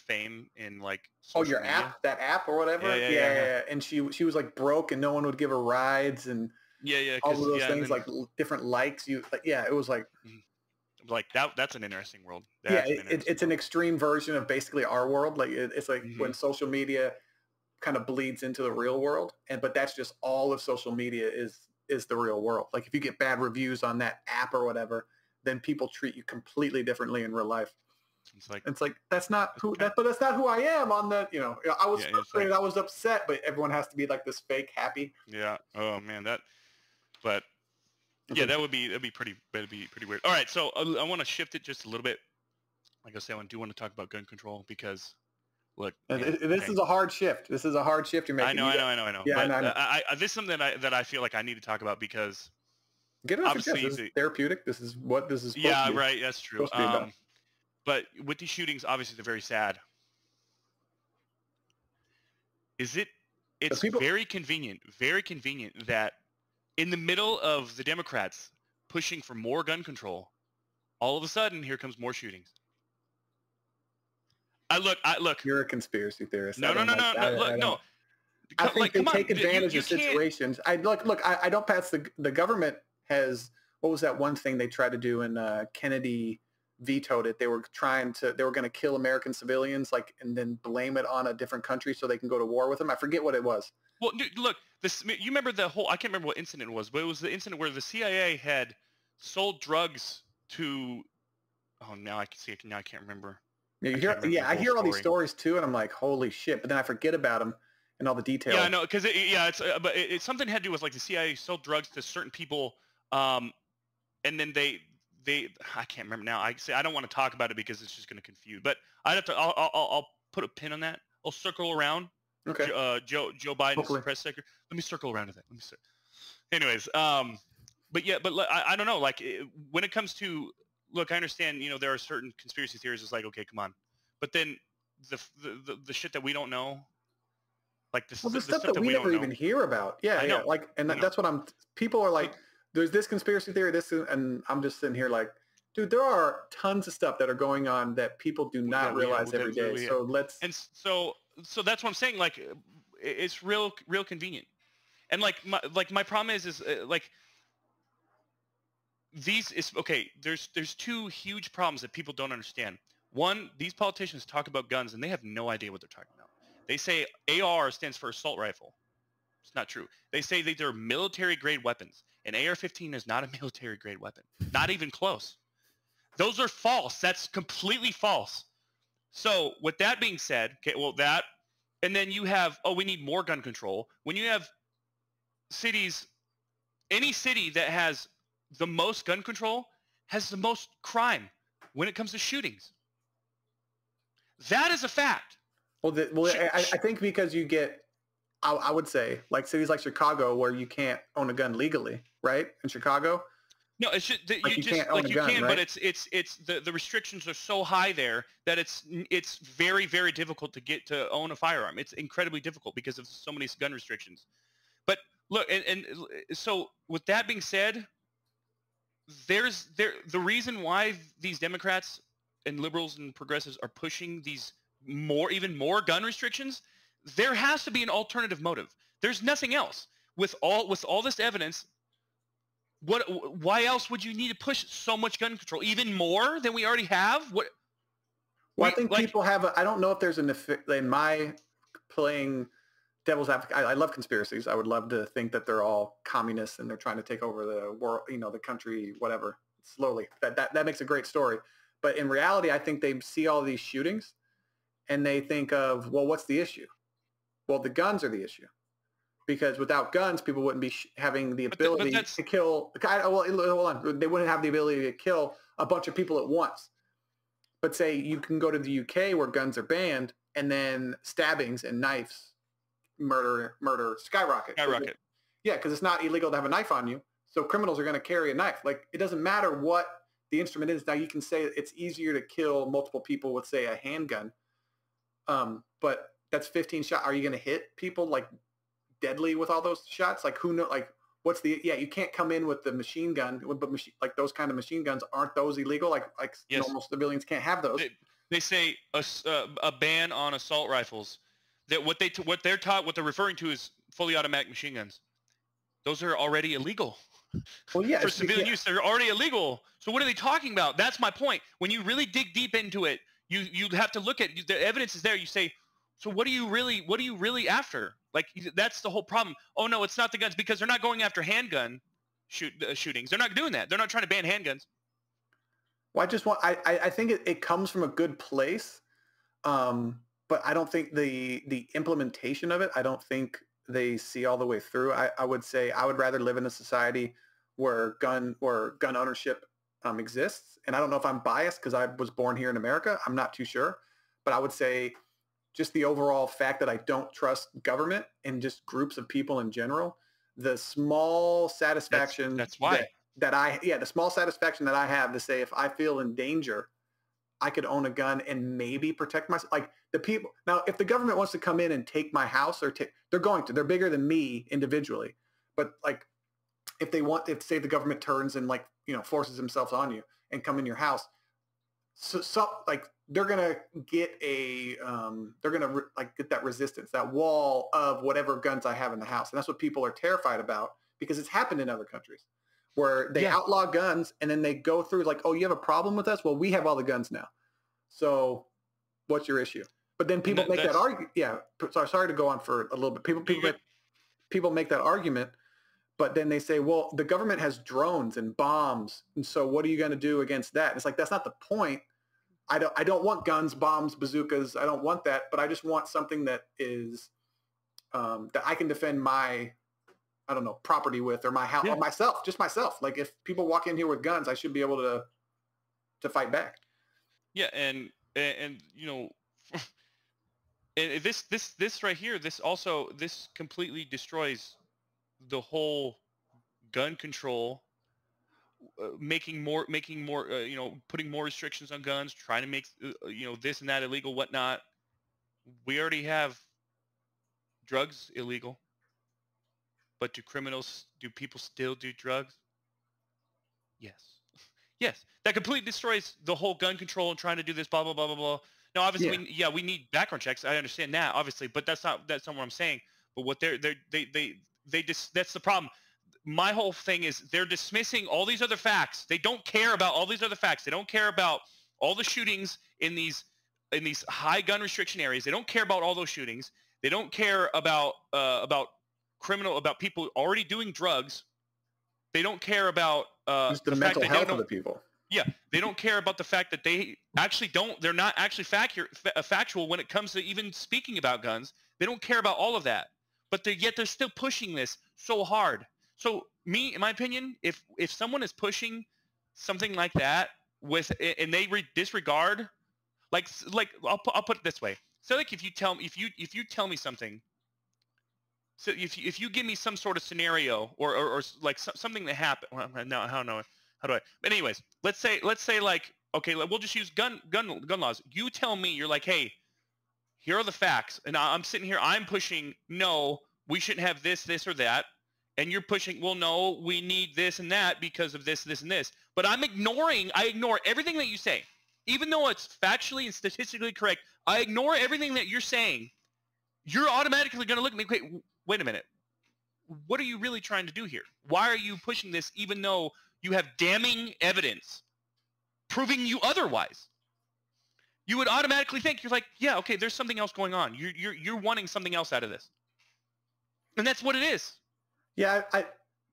fame in like your media. That app or whatever. Yeah. And she was like broke and no one would give her rides and all of those things, like different likes. It was like that's an interesting world. It's an extreme version of basically our world. Like it's like when social media kind of bleeds into the real world, but that's just all of social media is the real world. Like if you get bad reviews on that app or whatever, then people treat you completely differently in real life. It's like that's not who I am on the. I was frustrated, I was upset, but everyone has to be like this fake happy. Yeah. Oh man, that'd be pretty weird. All right, so I want to shift it just a little bit. Like I said, I do want to talk about gun control because, look, this is a hard shift. This is a hard shift you're making. I know. Yeah, but, I know. This is something that I feel like I need to talk about because get it off your chest. This is therapeutic. This is what this is supposed to be. Yeah, right. That's true. But with these shootings, obviously they're very sad. It's very convenient that in the middle of the Democrats pushing for more gun control, all of a sudden here comes more shootings. I look. You're a conspiracy theorist. No. I think like, they come on, take advantage you of can't. situations. I don't pass the government has, what was that one thing they tried to do, and Kennedy vetoed it. They were going to kill American civilians, like, and then blame it on a different country so they can go to war with them. I forget what it was. Well, dude, look, you remember the whole? I can't remember what incident it was, but it was the incident where the CIA had sold drugs to. Oh, now I can see it. Now I can't remember. I hear all these stories too, and I'm like, holy shit! But then I forget about them and all the details. Yeah, I know, because it's something had to do with like the CIA sold drugs to certain people, and then they I can't remember now. I don't want to talk about it because it's just going to confuse. But I'll put a pin on that. I'll circle around. Okay. Joe Biden's Hopefully. press secretary. Let me circle around to that. Anyways, but yeah, but I don't know. Like when it comes to, look, I understand. You know, there are certain conspiracy theories. It's like, okay, come on, but then the shit that we don't know, like the stuff that we never even hear about. Yeah, yeah. Like, and that's what people are like, there's this conspiracy theory, and I'm just sitting here like, dude, there are tons of stuff that are going on that people do not realize every day. So that's what I'm saying. Like, it's real convenient. And like my problem is like these is okay. There's two huge problems that people don't understand. One, these politicians talk about guns and they have no idea what they're talking about. They say AR stands for assault rifle. It's not true. They say that they're military grade weapons. An AR-15 is not a military grade weapon. Not even close. Those are false. That's completely false. So with that being said, okay, well that, and then you have, we need more gun control. When you have cities, any city that has the most gun control has the most crime when it comes to shootings. That is a fact. I think because you get, I would say, like cities like Chicago where you can't own a gun legally, right? In Chicago. No, it's just you can't own a gun, right? But it's the restrictions are so high there that it's very, very difficult to own a firearm. It's incredibly difficult because of so many gun restrictions. But look, and so with that being said, the reason why these Democrats and liberals and progressives are pushing these even more gun restrictions, there has to be an alternative motive. There's nothing else. With all this evidence, why else would you need to push so much gun control? Even more than we already have? I think people have I don't know if there's in my playing devil's advocate. I love conspiracies. I would love to think that they're all communists and they're trying to take over the world, the country, whatever, slowly. That makes a great story. But in reality, I think they see all these shootings and they think of, well, what's the issue? Well, the guns are the issue. Because without guns, people wouldn't be having the ability to kill. Well, hold on. They wouldn't have the ability to kill a bunch of people at once. But say you can go to the UK where guns are banned, and then stabbings and knives, murder skyrocket. Yeah, because it's not illegal to have a knife on you. So criminals are going to carry a knife. Like, it doesn't matter what the instrument is. Now you can say it's easier to kill multiple people with, say, a handgun. But that's 15 shots. Are you going to hit people like deadly with all those shots? Like, who know? Like, what's the? Yeah, you can't come in with the machine gun. But like those kind of machine guns, aren't those illegal? Like yes. Normal civilians can't have those. They say a ban on assault rifles. That what they're referring to is fully automatic machine guns. Those are already illegal. Well, yeah, for civilian use, they're already illegal. So what are they talking about? That's my point. When you really dig deep into it, you have to look at the evidence is there. You say, so what are you really after? Like, that's the whole problem. Oh no, it's not the guns, because they're not going after handgun shootings. They're not doing that. They're not trying to ban handguns. Well, I think it comes from a good place, but I don't think the implementation of it, I don't think they see all the way through. I would say I would rather live in a society where gun ownership exists. And I don't know if I'm biased because I was born here in America. I'm not too sure. But I would say just the overall fact that I don't trust government and just groups of people in general, the small satisfaction that's why the small satisfaction that I have to say, if I feel in danger, I could own a gun and maybe protect myself. Like the people now, if the government wants to come in and take my house they're bigger than me individually. But like, if say the government turns and forces themselves on you and come in your house, so like they're gonna get like get that resistance, that wall of whatever guns I have in the house, and that's what people are terrified about because it's happened in other countries where they outlaw guns and then they go through like, oh, you have a problem with us? Well, we have all the guns now. So what's your issue? But then people make that argument. Yeah. Sorry to go on for a little bit. People make that argument, but then they say, well, the government has drones and bombs. And so what are you going to do against that? And it's like, that's not the point. I don't want guns, bombs, bazookas. I don't want that, but I just want something that is, that I can defend my, I don't know, property with, or my house, or myself, just myself. Like if people walk in here with guns, I should be able to fight back. Yeah. And you know, and this right here, this completely destroys the whole gun control, making more, you know, putting more restrictions on guns, trying to make, you know, this and that illegal, whatnot. We already have drugs illegal, but do people still do drugs? Yes. Yes. That completely destroys the whole gun control and trying to do this, blah, blah, blah, blah, blah. Now, obviously, we need background checks. I understand that, obviously, but that's not what I'm saying. But what that's the problem. My whole thing is they're dismissing all these other facts. They don't care about all these other facts. They don't care about all the shootings in these high gun restriction areas. They don't care about all those shootings. They don't care about people already doing drugs. They don't care about just the mental health of the people. Yeah, they don't care about the fact that they're not actually factual when it comes to even speaking about guns. They don't care about all of that, but yet they're still pushing this so hard. So in my opinion, if someone is pushing something like that and they disregard, like I'll put it this way. So like if you tell me something, so if you give me some sort of scenario or like something that happened, well, no, I don't know. How do I? But anyways, let's say like, okay, we'll just use gun laws. You tell me, you're like, hey, here are the facts, and I'm sitting here, I'm pushing, no, we shouldn't have this, or that, and you're pushing, well, no, we need this and that because of this, and this. But I ignore everything that you say, even though it's factually and statistically correct. I ignore everything that you're saying. You're automatically going to look at me, wait a minute. What are you really trying to do here? Why are you pushing this even though you have damning evidence proving you otherwise? You would automatically think, you're like, yeah, okay, there's something else going on. You're wanting something else out of this. And that's what it is. Yeah,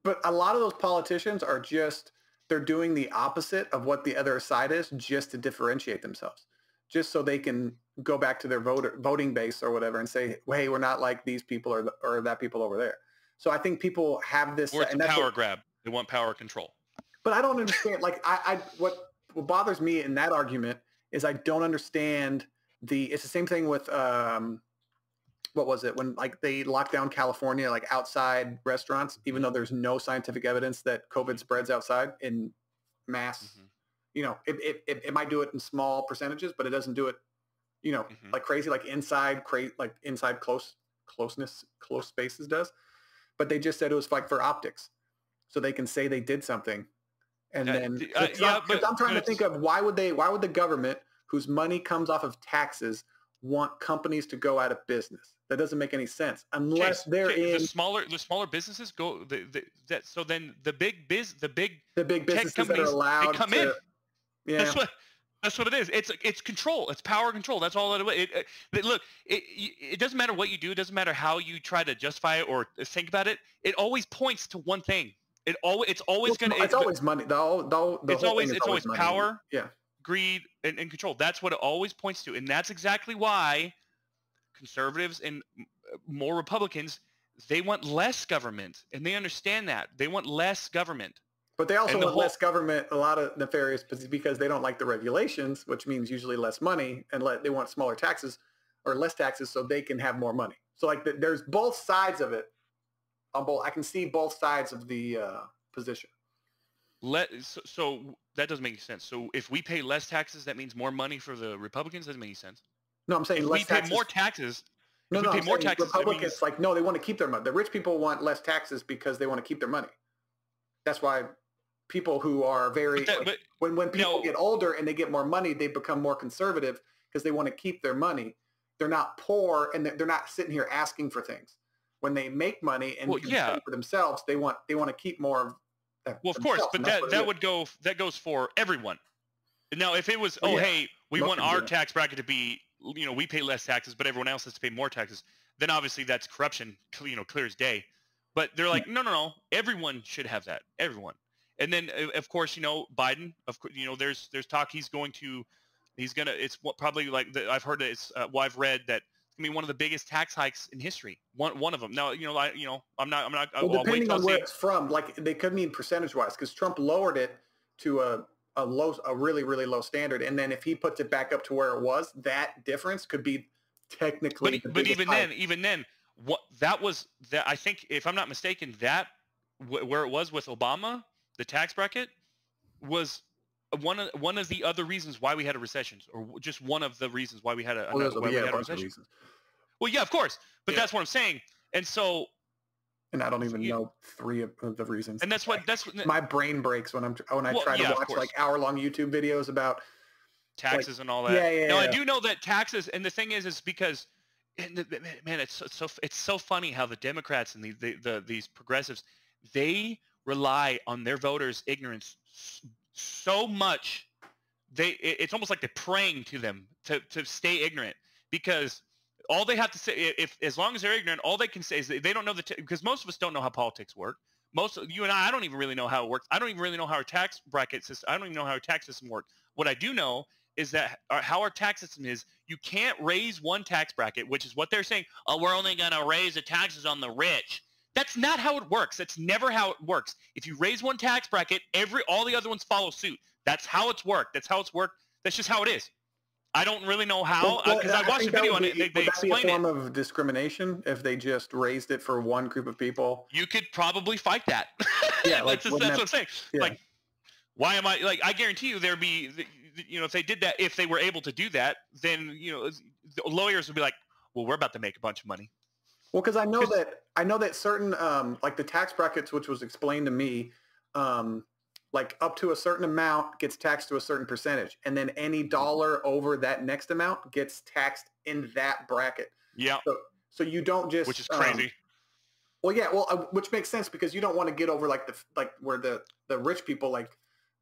but a lot of those politicians are they're doing the opposite of what the other side is just to differentiate themselves, just so they can go back to their voting base or whatever and say, hey, we're not like these people or that people over there. So I think people have this. Or it's a power grab. They want power control. But I don't understand. Like what bothers me in that argument is I don't understand it's the same thing with what was it when like they locked down California, like outside restaurants, even though there's no scientific evidence that COVID spreads outside in mass. Mm-hmm. You know, it might do it in small percentages, but it doesn't do it, you know, like crazy, like inside close spaces does. But they just said it was like for optics, so they can say they did something. And then I'm trying to think of why would the government, whose money comes off of taxes, want companies to go out of business? That doesn't make any sense unless the smaller businesses go. So then the big businesses that are allowed come in. Yeah. That's what it is. It's control. It's power control. That's all it is. Look, it doesn't matter what you do. It doesn't matter how you try to justify it or think about it. It always points to one thing. It's always money. It's always money. Power, yeah, greed, and control. That's what it always points to, and that's exactly why conservatives and more Republicans, they want less government, and they understand that. They want less government. But they also want less government, a lot of nefarious, because they don't like the regulations, which means usually less money, and they want smaller taxes or less taxes so they can have more money. So like there's both sides of it. I can see both sides of the position. So that doesn't make any sense. So if we pay less taxes, that means more money for the Republicans? Doesn't make any sense. No, I'm saying if less taxes. Pay more taxes. No, Republicans, no, they want to keep their money. The rich people want less taxes because they want to keep their money. That's why people who are very when people get older and they get more money, they become more conservative because they want to keep their money. They're not poor and they're not sitting here asking for things. When they make money and can spend for themselves, they want to keep more of well, of course, but that goes for everyone. Now, if it was, hey, we want our tax bracket to be, we pay less taxes, but everyone else has to pay more taxes, then obviously that's corruption, clear as day. But they're like, no, everyone should have that, everyone. And then, of course, Biden, of course, there's talk he's gonna, it's probably like I've heard it's, I've read that it's gonna be one of the biggest tax hikes in history. One of them. Now, I'm not. Well, depending on where it's from, like they could mean percentage wise, because Trump lowered it to a really, really low standard, and then if he puts it back up to where it was, that difference could be technically. But even then, what that was that I think, if I'm not mistaken, that where it was with Obama, the tax bracket was one of the other reasons why we had a recession, or just one of the reasons why we had a recession. Well, yeah, of course, but that's what I'm saying, and so. And I don't even know 3 of the reasons. And that's what my brain breaks when I try to watch like hour-long YouTube videos about taxes and all that. Now I do know that taxes, and the thing is because, man, it's so funny how the Democrats and these progressives, they rely on their voters' ignorance so much. It's almost like they're praying to them to stay ignorant, because all they have to say, as long as they're ignorant, all they can say is they don't know because most of us don't know how politics work. Most of you and I don't even really know how it works. I don't even really know how our tax bracket system. I don't even know how our tax system works. What I do know is that how our tax system is. You can't raise one tax bracket, which is what they're saying. Oh, we're only going to raise the taxes on the rich. That's not how it works. That's never how it works. If you raise one tax bracket, all the other ones follow suit. That's how it's worked. That's just how it is. I don't really know how, because I watched a video on it. They explain it. Would that be a form of discrimination if they just raised it for one group of people? You could probably fight that. Yeah, that's what I'm saying. Yeah. Like, why am I like? I guarantee you, there'd be, if they did that, if they were able to do that, then the lawyers would be like, well, we're about to make a bunch of money. Well, because I know that certain like the tax brackets, which was explained to me, like up to a certain amount gets taxed to a certain percentage, and then any dollar over that next amount gets taxed in that bracket. Yeah. So you don't just, which is crazy. Well, yeah, which makes sense, because you don't want to get over like where the rich people, like,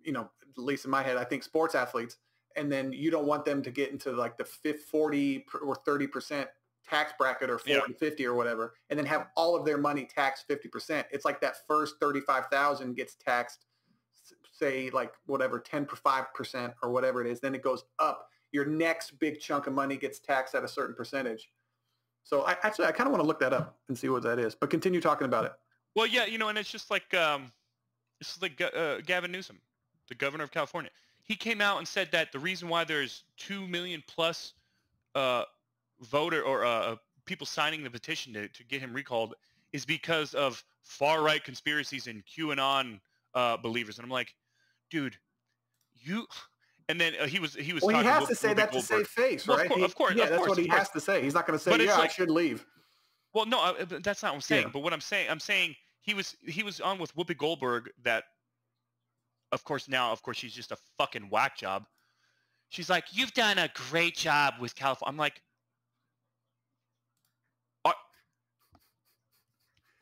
at least in my head, I think sports athletes, and then you don't want them to get into like the 40 or 30% tax bracket, or 40, 50 or whatever, and then have all of their money taxed 50%. It's like that first 35,000 gets taxed, say like whatever 10.5% or whatever it is, then it goes up. Your next big chunk of money gets taxed at a certain percentage. So I kind of want to look that up and see what that is. But continue talking about it. Well, yeah, and it's just like Gavin Newsom, the governor of California. He came out and said that the reason why there's 2 million plus voter or people signing the petition to get him recalled is because of far right conspiracies and QAnon believers. And I'm like, dude, you. And then he was. Well, he has to say that to save face, right? Of course, yeah, that's what he has to say. He's not going to say, I should leave. Well, no, that's not what I'm saying. But what I'm saying he was on with Whoopi Goldberg. That, of course, she's just a fucking whack job. She's like, you've done a great job with California. I'm like,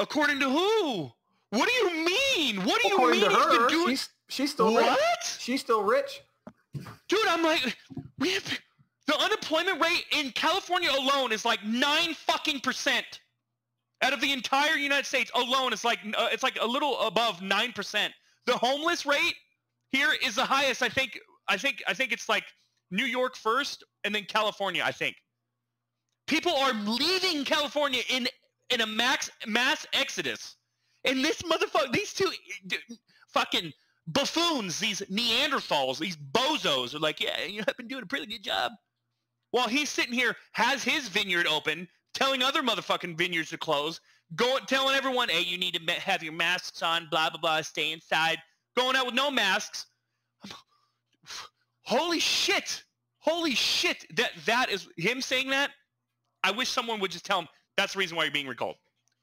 according to who? What do you mean? What do you mean? To her, she's still rich. She's still rich. Dude, I'm like, the unemployment rate in California alone is like 9% out of the entire United States alone. It's like a little above 9%. The homeless rate here is the highest. I think it's like New York first, and then California. I think people are leaving California in a mass exodus, and this motherfucker, these two fucking buffoons, these Neanderthals, these bozos are like, yeah, I've been doing a pretty good job. While he's sitting here, has his vineyard open, telling other motherfucking vineyards to close, telling everyone, hey, you need to have your masks on, blah, blah, blah, stay inside, going out with no masks. Holy shit. That is him saying that. I wish someone would just tell him that's the reason why you're being recalled.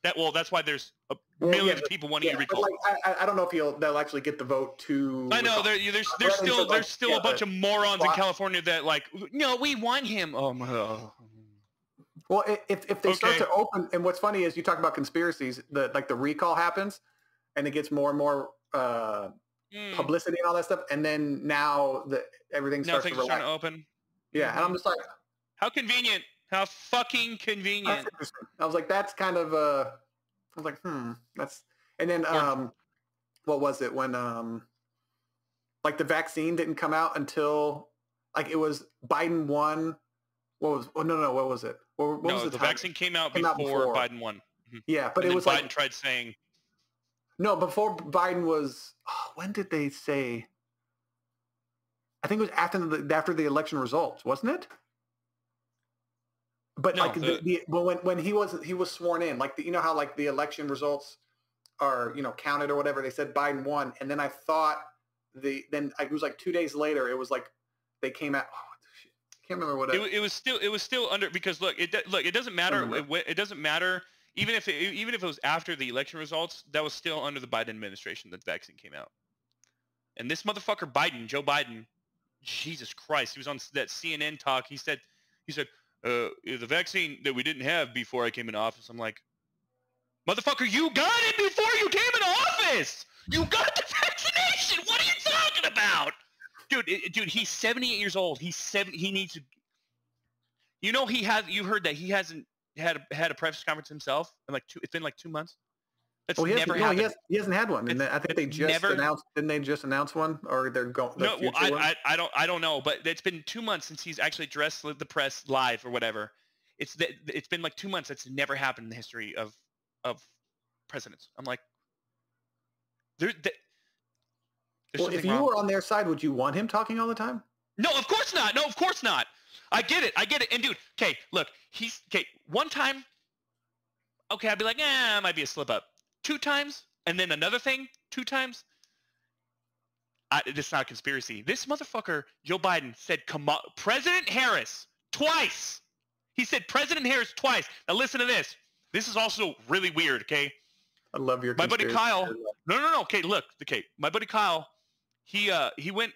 That's why there's millions of people wanting you to recall. Like, I don't know if they'll actually get the vote to. I know there's still a bunch of morons in California that like, no, we want him. Oh my. Oh. Well, if they start to open, and what's funny is you talk about conspiracies, the recall happens, and it gets more and more publicity and all that stuff, and then now everything starts to relax. Starting to open. Yeah, and I'm just like, how convenient. How fucking convenient. That's interesting. I was like, that's kind of I was like, that's, and then what was it when like the vaccine didn't come out until like it was Biden won. What was it? What was the vaccine came out before Biden won. Mm-hmm. Yeah, but and it was Biden tried saying. No, before Biden was. Oh, when did they say? I think it was after the election results, wasn't it? But no, like when he was sworn in, like you know how like the election results are counted or whatever. They said Biden won, and then I thought then it was like 2 days later. It was like they came out. Oh, shit. I can't remember what it was still under because it doesn't matter. It doesn't matter even if it was after the election results. That was still under the Biden administration that the vaccine came out. And this motherfucker Biden, Joe Biden, Jesus Christ, he was on that CNN talk. He said. The vaccine that we didn't have before I came in office. I'm like, motherfucker, you got it before you came in office. You got the vaccination. What are you talking about? Dude, he's 78 years old. He needs to, you heard that he hasn't had a press conference himself in it's been like 2 months. That's never happened. He hasn't had one. And I think they just announced. Didn't they just announce one, or they're going? No, I don't know. But it's been 2 months since he's actually addressed the press live or whatever. It's been like 2 months. That's never happened in the history of presidents. I'm like, well, if you were on their side, would you want him talking all the time? No, of course not. No, of course not. I get it. And dude, okay, look, one time, okay, I'd be like, it might be a slip up. 2 times, and then another thing 2 times. This is not a conspiracy. This motherfucker, Joe Biden, said President Harris twice. He said President Harris twice. Now listen to this. This is also really weird, okay? I love your My buddy Kyle. No. Okay, look. Okay, my buddy Kyle, he went,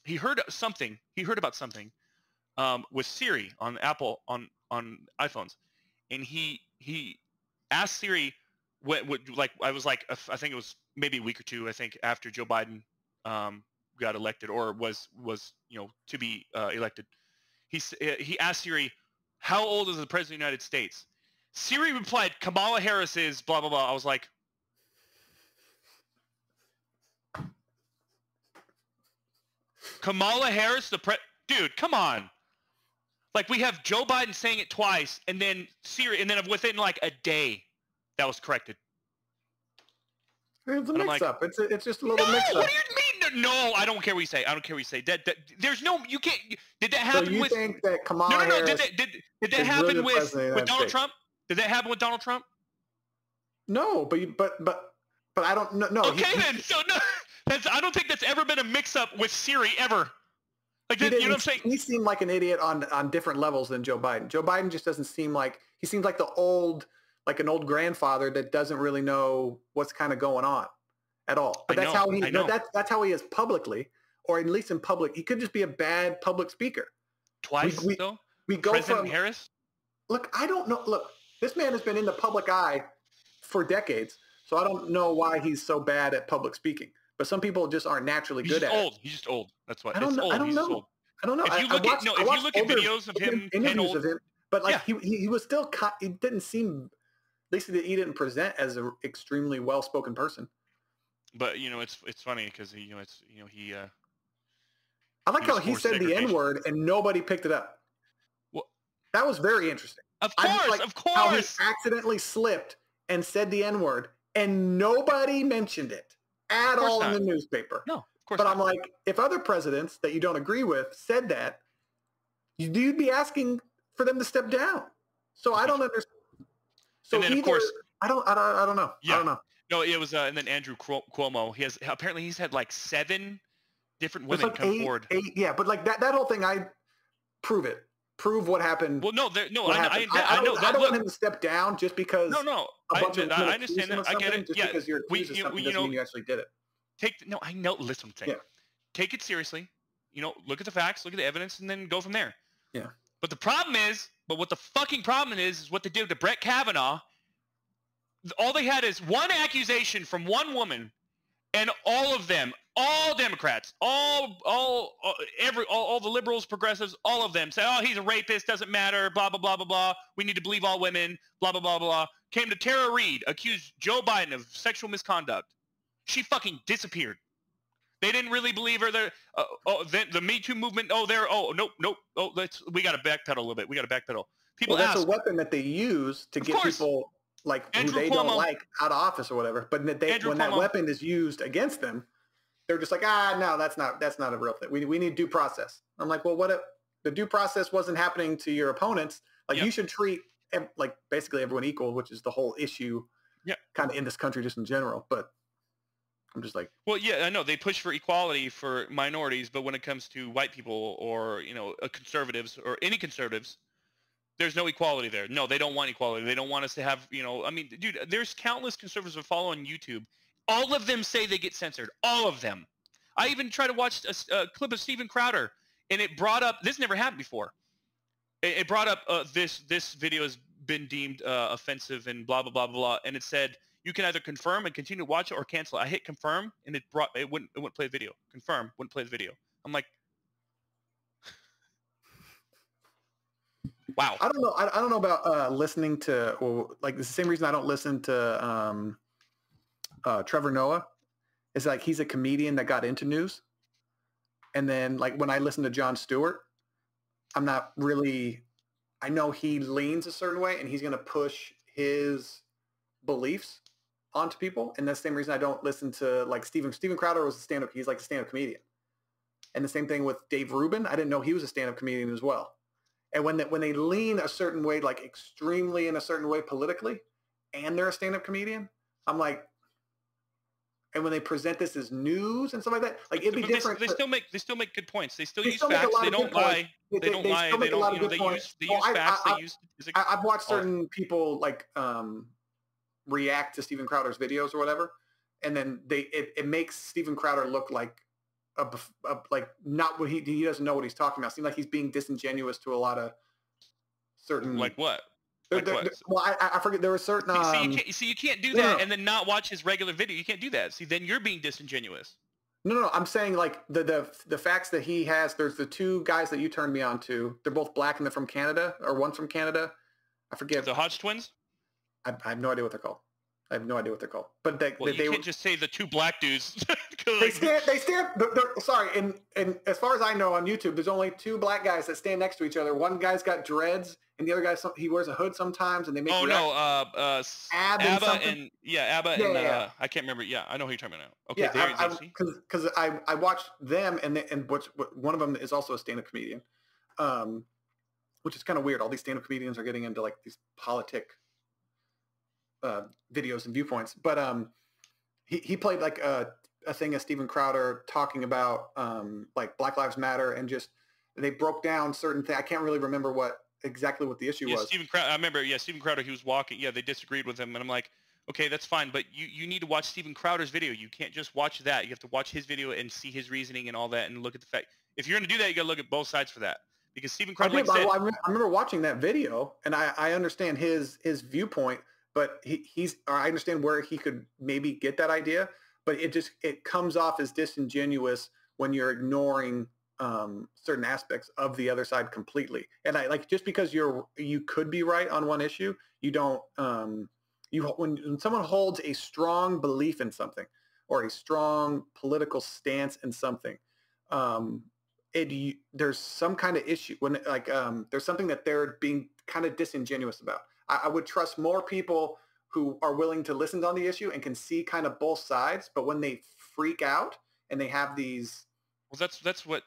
he heard about something with Siri on Apple, on iPhones. And he asked Siri, I think it was maybe a week or 2, I think, after Joe Biden got elected or was to be elected. He asked Siri, how old is the president of the United States? Siri replied, Kamala Harris is blah blah blah. I was like, Kamala Harris, dude, come on. Like, we have Joe Biden saying it twice, and then Siri, and then within like a day, that was corrected. It's a mix-up. It's just a little mix-up. What do you mean? No, I don't care what you say. There's no. You can't. Did that happen? So you think that Kamala Harris? Did that happen with Donald Trump? Did that happen with Donald Trump? No, but I don't know. No. Okay, then. So no, I don't think that's ever been a mix-up with Siri ever. Like, you know what I'm saying? He seemed like an idiot on different levels than Joe Biden. Joe Biden just doesn't seem like he seems like an old grandfather that doesn't really know what's kind of going on at all. But that's how he is publicly, or at least in public. He could just be a bad public speaker. Twice, though? We go President from Harris? Look, I don't know. Look, this man has been in the public eye for decades, so I don't know why he's so bad at public speaking. But some people just aren't naturally good at it. He's just old. That's why. I don't know. I don't know. If you look at videos of him, interviews of him, but like he was still. He didn't seem. At least he didn't present as an extremely well-spoken person. But it's funny because he. I like how he said the N-word and nobody picked it up. Well, that was very interesting. Of course. How he accidentally slipped and said the N-word and nobody mentioned it at all in the newspaper. No, of course not. not. I'm like, if other presidents that you don't agree with said that, you'd be asking for them to step down. So I don't understand. So and then, of course, I don't know. Yeah. I don't know. No, it was, and then Andrew Cuomo. He's had like 7 different women come forward. 8, yeah, but like that whole thing, I prove it. prove what happened. Well, no, What happened. I know that. I don't want him to step down just because a bunch of I understand that. I get it. Just Yeah, because you're accused of something doesn't mean you actually did it. I know. Listen, take it seriously. Look at the facts, look at the evidence, and then go from there. Yeah. But what the fucking problem is what they did to Brett Kavanaugh. All they had is one accusation from one woman, and all of them, all Democrats, all the liberals, progressives, all of them said, "Oh, he's a rapist, doesn't matter, blah blah blah blah blah. We need to believe all women, blah blah blah blah." Came to Tara Reid, accused Joe Biden of sexual misconduct. She fucking disappeared. They didn't really believe her. The Me Too movement. Nope. We got to backpedal a little bit. People that's ask, a weapon that they use to get people like who they don't like out of office or whatever. But when that weapon is used against them, they're just like, no, that's not a real thing. We need due process. I'm like, well, what if the due process wasn't happening to your opponents? Like you should treat like basically everyone equal, which is the whole issue kind of in this country just in general. But I'm just like, well, yeah, I know they push for equality for minorities, but when it comes to white people or conservatives or any conservatives, there's no equality there. No, they don't want equality. They don't want us to have, I mean, dude, there's countless conservatives who follow on YouTube. All of them say they get censored. All of them. I even tried to watch a clip of Steven Crowder, and it brought up, this never happened before. It brought up this video has been deemed offensive and blah, blah, blah, blah, blah. And it said, you can either confirm and continue to watch it or cancel it. I hit confirm, and it wouldn't play the video. Confirm, wouldn't play the video. I'm like, wow. I don't know about listening to, or like it's the same reason I don't listen to Trevor Noah. It's like he's a comedian that got into news, and then like when I listen to Jon Stewart, I'm not really. I know he leans a certain way, and he's going to push his beliefs onto people, and that's the same reason I don't listen to like Steven Crowder was a stand-up. He's like a stand-up comedian, and the same thing with Dave Rubin. I didn't know he was a stand-up comedian as well. And when they lean a certain way, like extremely in a certain way politically, and they're a stand-up comedian, I'm like, and when they present this as news and stuff like that, like it'd be different. They still make good points. They still use facts. They don't lie. They don't lie. They don't. They use facts. They use. I've watched certain people like react to Steven Crowder's videos or whatever, and then it makes Steven Crowder look like like not what he doesn't know what he's talking about. It seems like he's being disingenuous to a lot of certain like what. Well, I forget. There were certain. You can't do that and then not watch his regular video. You can't do that. See, then you're being disingenuous. No. I'm saying like the facts that he has. There's the two guys that you turned me on to. They're both black and they're from Canada, or one's from Canada. I forget. The Hodge twins. I have no idea what they're called. But they can't just say the two black dudes. They stand. Sorry, and as far as I know on YouTube, there's only two black guys that stand next to each other. One guy's got dreads, and the other guy he wears a hood sometimes, and they make. Abba and I can't remember. Yeah, I know who you're talking about now. Okay, because I watched them, and one of them is also a stand-up comedian, which is kind of weird. All these stand-up comedians are getting into like these politic videos and viewpoints, but he played like a thing of Steven Crowder talking about like Black Lives Matter, and just they broke down certain things. I can't really remember exactly what the issue was. I remember. Yeah, Steven Crowder. He was walking. Yeah, they disagreed with him, and I'm like, okay, that's fine, but you need to watch Steven Crowder's video. You can't just watch that. You have to watch his video and see his reasoning and all that, and look at the fact. If you're going to do that, you got to look at both sides for that. Because Steven Crowder, I remember watching that video, and I understand his viewpoint. But I understand where he could maybe get that idea, but it comes off as disingenuous when you're ignoring certain aspects of the other side completely. And I like, just because you could be right on one issue, you don't. When someone holds a strong belief in something or a strong political stance in something, there's some kind of issue when there's something that they're being kind of disingenuous about. I would trust more people who are willing to listen on the issue and can see kind of both sides. But when they freak out and they have these, well, that's why I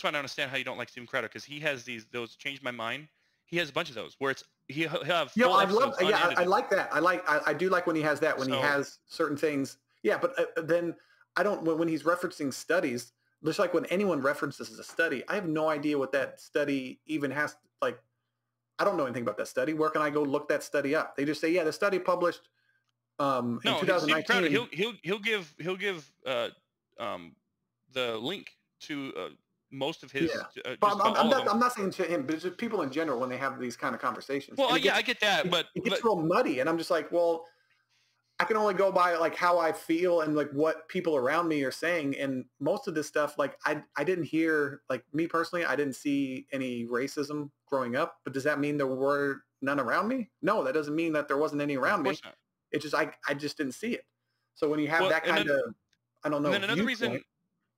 don't understand how you don't like Steven Crowder, because he has those changed my mind. He has a bunch of those where he'll have. I like that. I do like when he has that, when he has certain things. Yeah, but then I don't when he's referencing studies. Just like when anyone references a study, I have no idea what that study even has. Like, I don't know anything about that study. Where can I go look that study up? They just say, yeah, the study published in No, Steven Crowder, 2019. he'll give the link to most of his Yeah, just but about all of them. I'm not saying to him, but it's just people in general when they have these kind of conversations. Well, And yeah, I get that, but it gets real muddy, and I'm just like, well, I can only go by like how I feel and like what people around me are saying. And most of this stuff, like I didn't hear, like me personally, I didn't see any racism growing up. But does that mean there were none around me? No, that doesn't mean that there wasn't any around me. course not. It's just I just didn't see it. So when you have Well, that kind of, I don't know, and then viewpoint,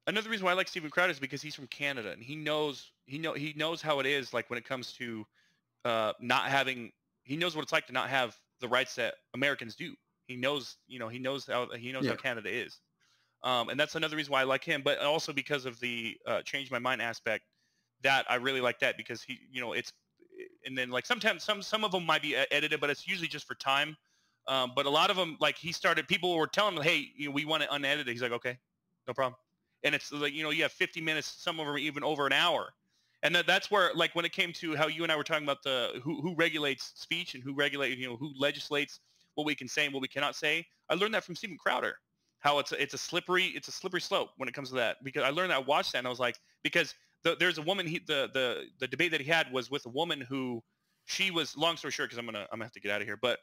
another reason why I like Steven Crowder is because he's from Canada and he knows how it is like when it comes to not having. He knows what it's like to not have the rights that Americans do. He knows how Canada is, and that's another reason why I like him. But also because of the change my mind aspect, that I really like that because he, it's, and then like sometimes some of them might be edited, but it's usually just for time. But a lot of them, like people were telling him, hey, we want it unedited. He's like, okay, no problem. And it's like, you have 50 minutes, some of them are even over an hour. And that's where, like, when it came to how you and I were talking about who regulates speech and who legislates what we can say and what we cannot say. I learned that from Steven Crowder, how it's a slippery slope when it comes to that. Because I learned that, I watched that, and I was like, because there's a woman, the debate that he had was with a woman who, she was, long story short, because I'm gonna have to get out of here, but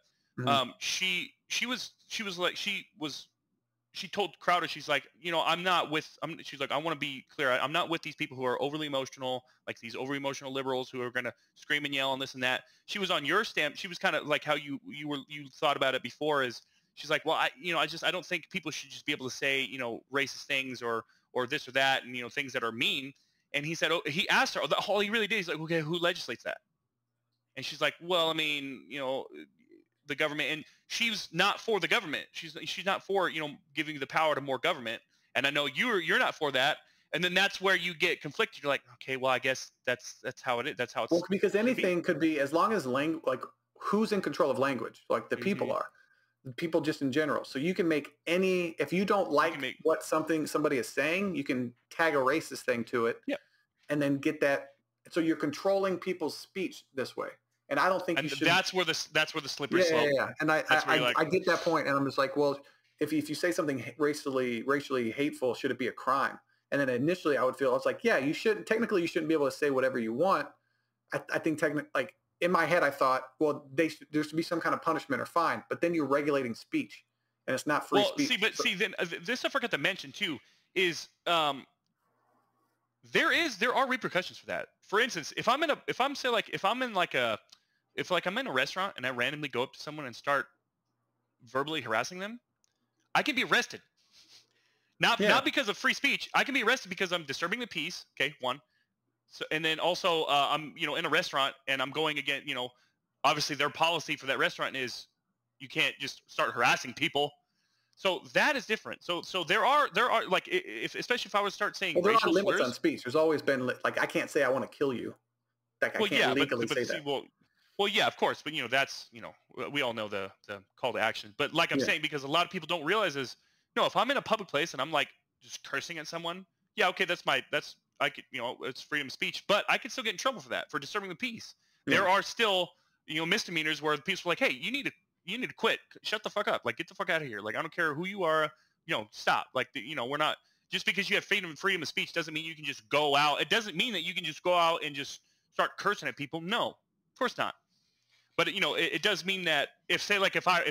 she told Crowder, she's like, she's like, I want to be clear. I'm not with these people who are overly emotional, like these overly emotional liberals who are going to scream and yell and this and that. She was on your stamp. She was kind of like how you thought about it before, is she's like, well, I don't think people should just be able to say, racist things or this or that, and, things that are mean. And he said, he asked her, all he really did, he's like, okay, who legislates that? And she's like, well, I mean, the government, and she's not for the government. She's not for, giving the power to more government. And I know you're not for that. And then that's where you get conflicted. You're like, okay, well, I guess that's how it is. That's how it's. Well, because anything could be, as long as like who's in control of language, like the people are, the people just in general. So you can make if you don't like what somebody is saying, you can tag a racist thing to it, and then get that. So you're controlling people's speech this way. And I don't think you should. That's where the slippery slope. Yeah. And I get that point, and I'm just like, well, if you say something racially hateful, should it be a crime? And then initially, I would feel, it's like, yeah, you shouldn't be able to say whatever you want. I think like in my head, I thought, well, there should be some kind of punishment or fine. But then you're regulating speech, and it's not free speech. Then this I forgot to mention too is there are repercussions for that. For instance, if I'm in a restaurant and I randomly go up to someone and start verbally harassing them, I can be arrested. Not because of free speech. I can be arrested because I'm disturbing the peace. Okay, one. So, and then also I'm in a restaurant and I'm going again. Obviously their policy for that restaurant is you can't just start harassing people. So that is different. So there are like, especially if I would start saying racial there are limits slurs on speech. There's always been, like, I can't say I want to kill you. Like, I can't legally say that. Well, yeah, of course, but that's we all know the call to action. But like I'm saying, because a lot of people don't realize is, if I'm in a public place and I'm like just cursing at someone, yeah, okay, I could, it's freedom of speech, but I could still get in trouble for that, for disturbing the peace. Yeah. There are still misdemeanors where the police are like, hey, you need to quit, shut the fuck up, like get the fuck out of here, like I don't care who you are, stop, like we're not, just because you have freedom of speech doesn't mean you can just go out. It doesn't mean that you can just go out and just start cursing at people. No, of course not. But it does mean that if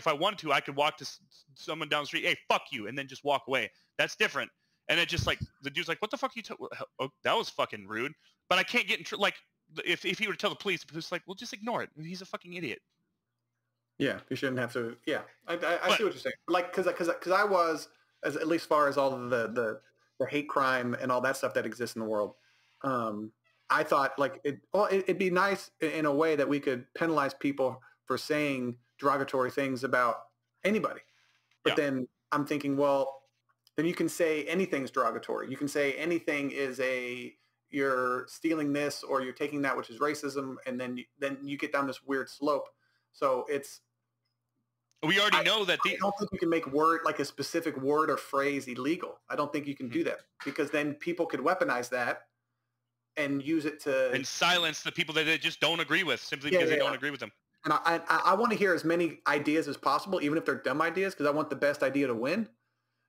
I wanted to, I could walk to someone down the street, hey, fuck you, and then just walk away. That's different. And it just like the dude's like, what the fuck you? Oh, that was fucking rude. But I can't get in like if he were to tell the police is like, well, just ignore it. He's a fucking idiot. Yeah, you shouldn't have to. Yeah, I see what you're saying. Like because I was at least far as all of the hate crime and all that stuff that exists in the world. I thought like it'd be nice in a way that we could penalize people for saying derogatory things about anybody. But then I'm thinking, well, then you can say anything's derogatory. You can say anything is you're stealing this or you're taking that, which is racism, and then you get down this weird slope. So We already know that I don't think you can make like a specific word or phrase illegal. I don't think you can do that because then people could weaponize that and use it to and silence the people that they just don't agree with simply because they don't agree with them. And I want to hear as many ideas as possible, even if they're dumb ideas, because I want the best idea to win.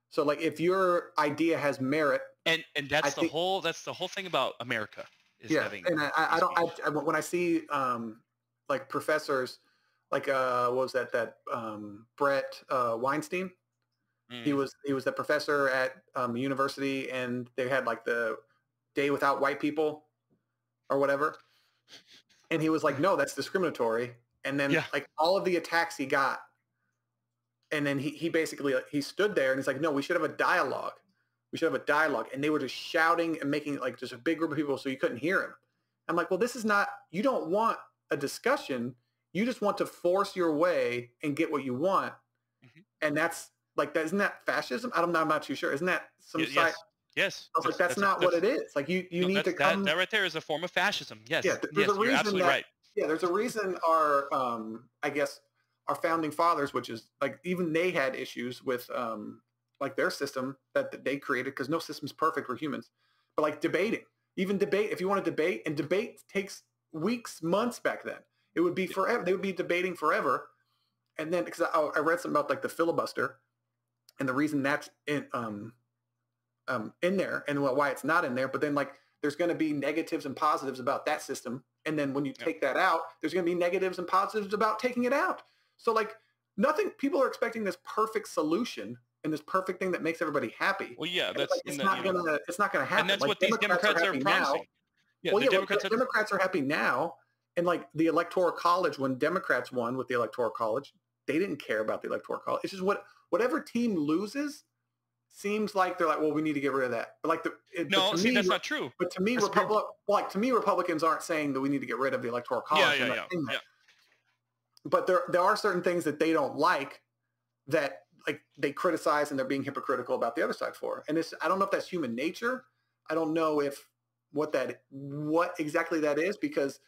So like if your idea has merit, and that's the whole thing about America is having. And I when I see like professors like what was that Brett Weinstein. He was that professor at university, and they had like the day without white people or whatever, and he was like, no, that's discriminatory. And then like all of the attacks he got, and then he basically he stood there and he's like, no, we should have a dialogue. We should have a dialogue. And they were just shouting and making like just a big group of people so you couldn't hear him. I'm like, well, this is not, you don't want a discussion. You just want to force your way and get what you want. And that's like, isn't that fascism? I'm not too sure. Isn't that some side? Yes. I was like, that's not what it is. Like you need to come. That right there is a form of fascism. Yes. Yeah, yes, you're absolutely right. Yeah, there's a reason our, I guess, our founding fathers, which is like even they had issues with like their system that they created because no system's perfect. We're humans, but like debating, even debate. If you want to debate, and debate takes weeks, months back then. It would be forever. They would be debating forever, and then because I read something about like the filibuster, and the reason that's in there and why it's not in there. But then like there's going to be negatives and positives about that system. And then when you take that out, there's going to be negatives and positives about taking it out. So like nothing, people are expecting this perfect solution and this perfect thing that makes everybody happy. Well, yeah, that's like, it's not going to happen. And that's like, what these Democrats are promising. Yeah, well, Democrats are happy now. And like the Electoral College, when Democrats won with the Electoral College, they didn't care about the Electoral College. It's just whatever team loses seems like they're like, well, we need to get rid of that. But like that's not true. But to me, Republicans aren't saying that we need to get rid of the Electoral College. Yeah. But there are certain things that they don't like that like they criticize and they're being hypocritical about the other side for. And I don't know if that's human nature. I don't know what exactly that is because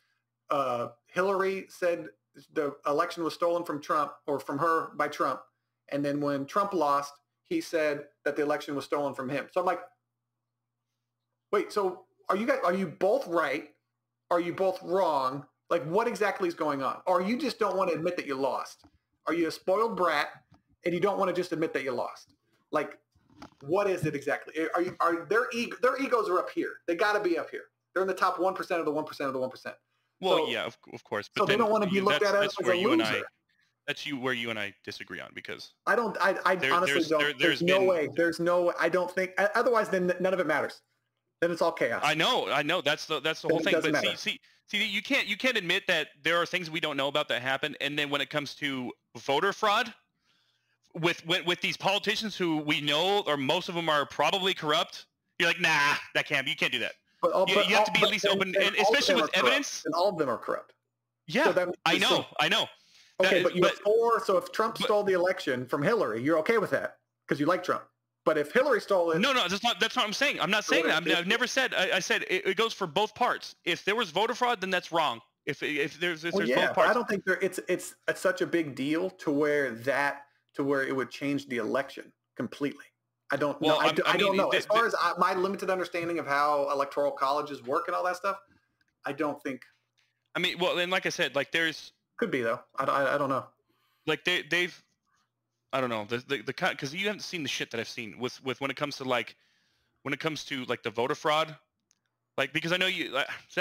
Hillary said the election was stolen from Trump or from her by Trump. And then when Trump lost, he said that the election was stolen from him. So I'm like, wait, so are you both right? Are you both wrong? Like what exactly is going on? Or you just don't want to admit that you lost? Are you a spoiled brat and you don't want to just admit that you lost? Like, what is it exactly? Are their egos are up here. They got to be up here. They're in the top 1% of the 1% of the 1%. Well, so, yeah, of course. But so they don't want to be looked at as a loser. That's where you and I disagree on because I honestly don't. There's no way. There's no. I don't think. Otherwise, then none of it matters. Then it's all chaos. I know. That's the whole thing. But see, you can't admit that there are things we don't know about that happen. And then when it comes to voter fraud, with these politicians who we know, or most of them are probably corrupt, you're like, nah, that can't be. You can't do that. But you have to be at least open, and especially with evidence. And all of them are corrupt. Yeah, so I know. Okay, but you're for, so if Trump stole the election from Hillary, you're okay with that because you like Trump. But if Hillary stole it... No, that's not what I'm saying. I'm not saying that. I've never said... I said it goes for both parts. If there was voter fraud, then that's wrong. If there's both parts... I don't think it's such a big deal to where it would change the election completely. I don't know. I don't know. As far as my limited understanding of how electoral colleges work and all that stuff, I don't think... I mean, well, and like I said, like there's... Could be though. I don't know. Like they've, I don't know the because you haven't seen the shit that I've seen with when it comes to like the voter fraud, like because I know you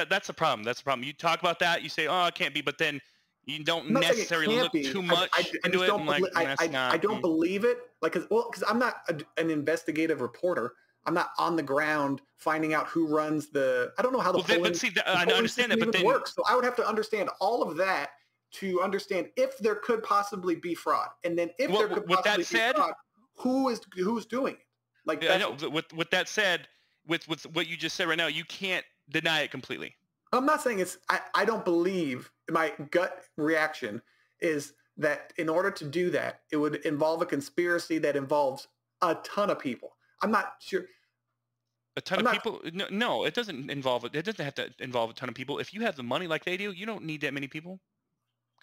that's the problem. That's the problem. You talk about that, you say, oh, it can't be, but then you don't necessarily look too much into it. I don't believe it. Like, because I'm not an investigative reporter. I'm not on the ground finding out who runs the. I don't know how the polling. I understand that, but then works. So I would have to understand all of that to understand if there could possibly be fraud, and then if there could possibly be fraud, who's doing it? Like, I know. With that said, with what you just said right now, you can't deny it completely. I'm not saying it's. I don't believe. My gut reaction is that in order to do that, it would involve a conspiracy that involves a ton of people. I'm not sure. A ton of people? No, it doesn't involve it. It doesn't have to involve a ton of people. If you have the money like they do, you don't need that many people.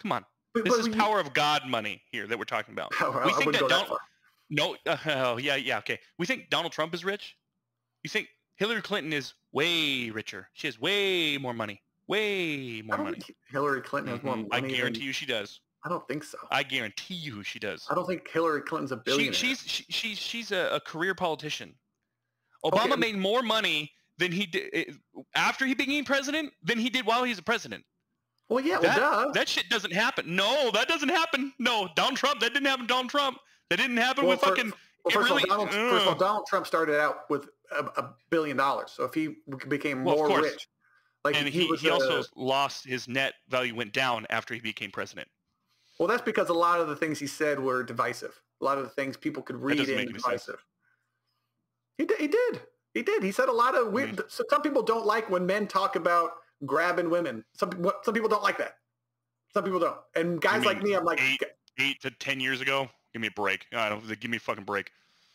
Come on. This is power of God money here that we're talking about. We think that Donald. No, yeah, okay. We think Donald Trump is rich. You think Hillary Clinton is way richer? She has way more money. Way more money. Hillary Clinton has more money. I guarantee you she does. I don't think so. I guarantee you she does. I don't think Hillary Clinton's a billionaire. She's a career politician. Obama made more money than he did after he became president than he did while he's a president. Well, yeah, that shit doesn't happen. No, that doesn't happen. No, Donald Trump. That didn't happen to Donald Trump. That didn't happen with fucking. First of all, Donald Trump started out with $1 billion. So if he became more rich, like and he also lost his net value, went down after he became president. Well, that's because a lot of the things he said were divisive. A lot of the things people could read in divisive. He did. He said a lot of weird. So some people don't like when men talk about grabbing women. Some people don't like that. Some people don't. And guys like me, I'm like 8 to 10 years ago. Give me a break. Give me a fucking break.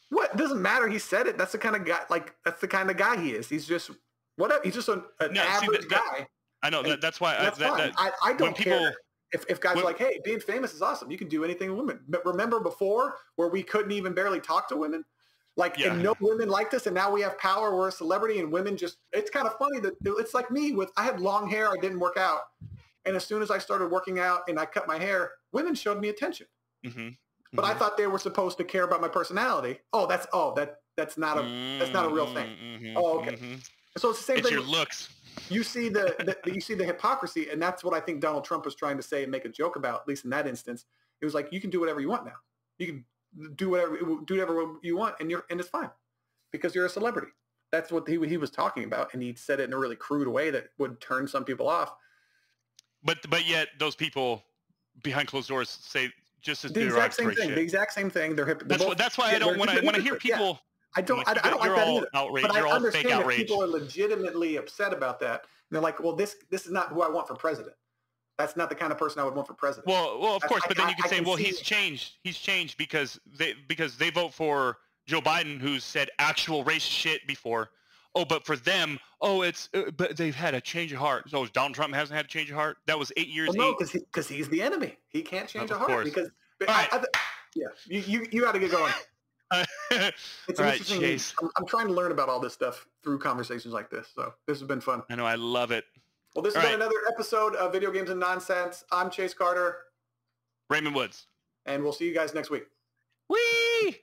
What? It doesn't matter. He said it. That's the kind of guy. Like that's the kind of guy he is. He's just whatever. He's just an average guy. I know that's why. That's fine. I don't care if guys are like, hey, being famous is awesome. You can do anything with women. But remember before where we couldn't even barely talk to women? And no women liked us, and now we have power. We're a celebrity, and women just, it's kind of funny that it's like me I had long hair. I didn't work out. And as soon as I started working out and I cut my hair, women showed me attention. Mm-hmm. But I thought they were supposed to care about my personality. That's not a real thing. Mm-hmm. Oh, okay. Mm-hmm. So it's the same thing. It's your looks. You see the hypocrisy, and that's what I think Donald Trump was trying to say and make a joke about, at least in that instance. It was like, you can do whatever you want now. You can do whatever you want, and it's fine because you're a celebrity. That's what he was talking about, and he said it in a really crude way that would turn some people off. But yet those people behind closed doors say just as the exact same thing. The exact same thing. That's why I don't when I hear people. Yeah. I don't like that either. Outraged. But you're I all understand fake if outrage. people are legitimately upset about that. And they're like, well, this is not who I want for president. That's not the kind of person I would want for president. Well, of course, but then you can say, well, he's changed. He's changed because they vote for Joe Biden, who's said actual racist shit before. Oh, but for them, but they've had a change of heart. So Donald Trump hasn't had a change of heart. That was 8 years. Well, no, because he's the enemy. He can't change a heart because. You got to get going. It's interesting. Chase. I'm trying to learn about all this stuff through conversations like this. So this has been fun. I know. I love it. Well, this has been another episode of Video Games and Nonsense. I'm Chase Carter. Raymond Woods. And we'll see you guys next week. Whee!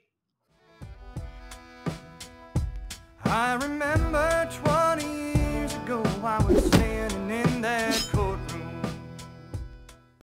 I remember 20 years ago I was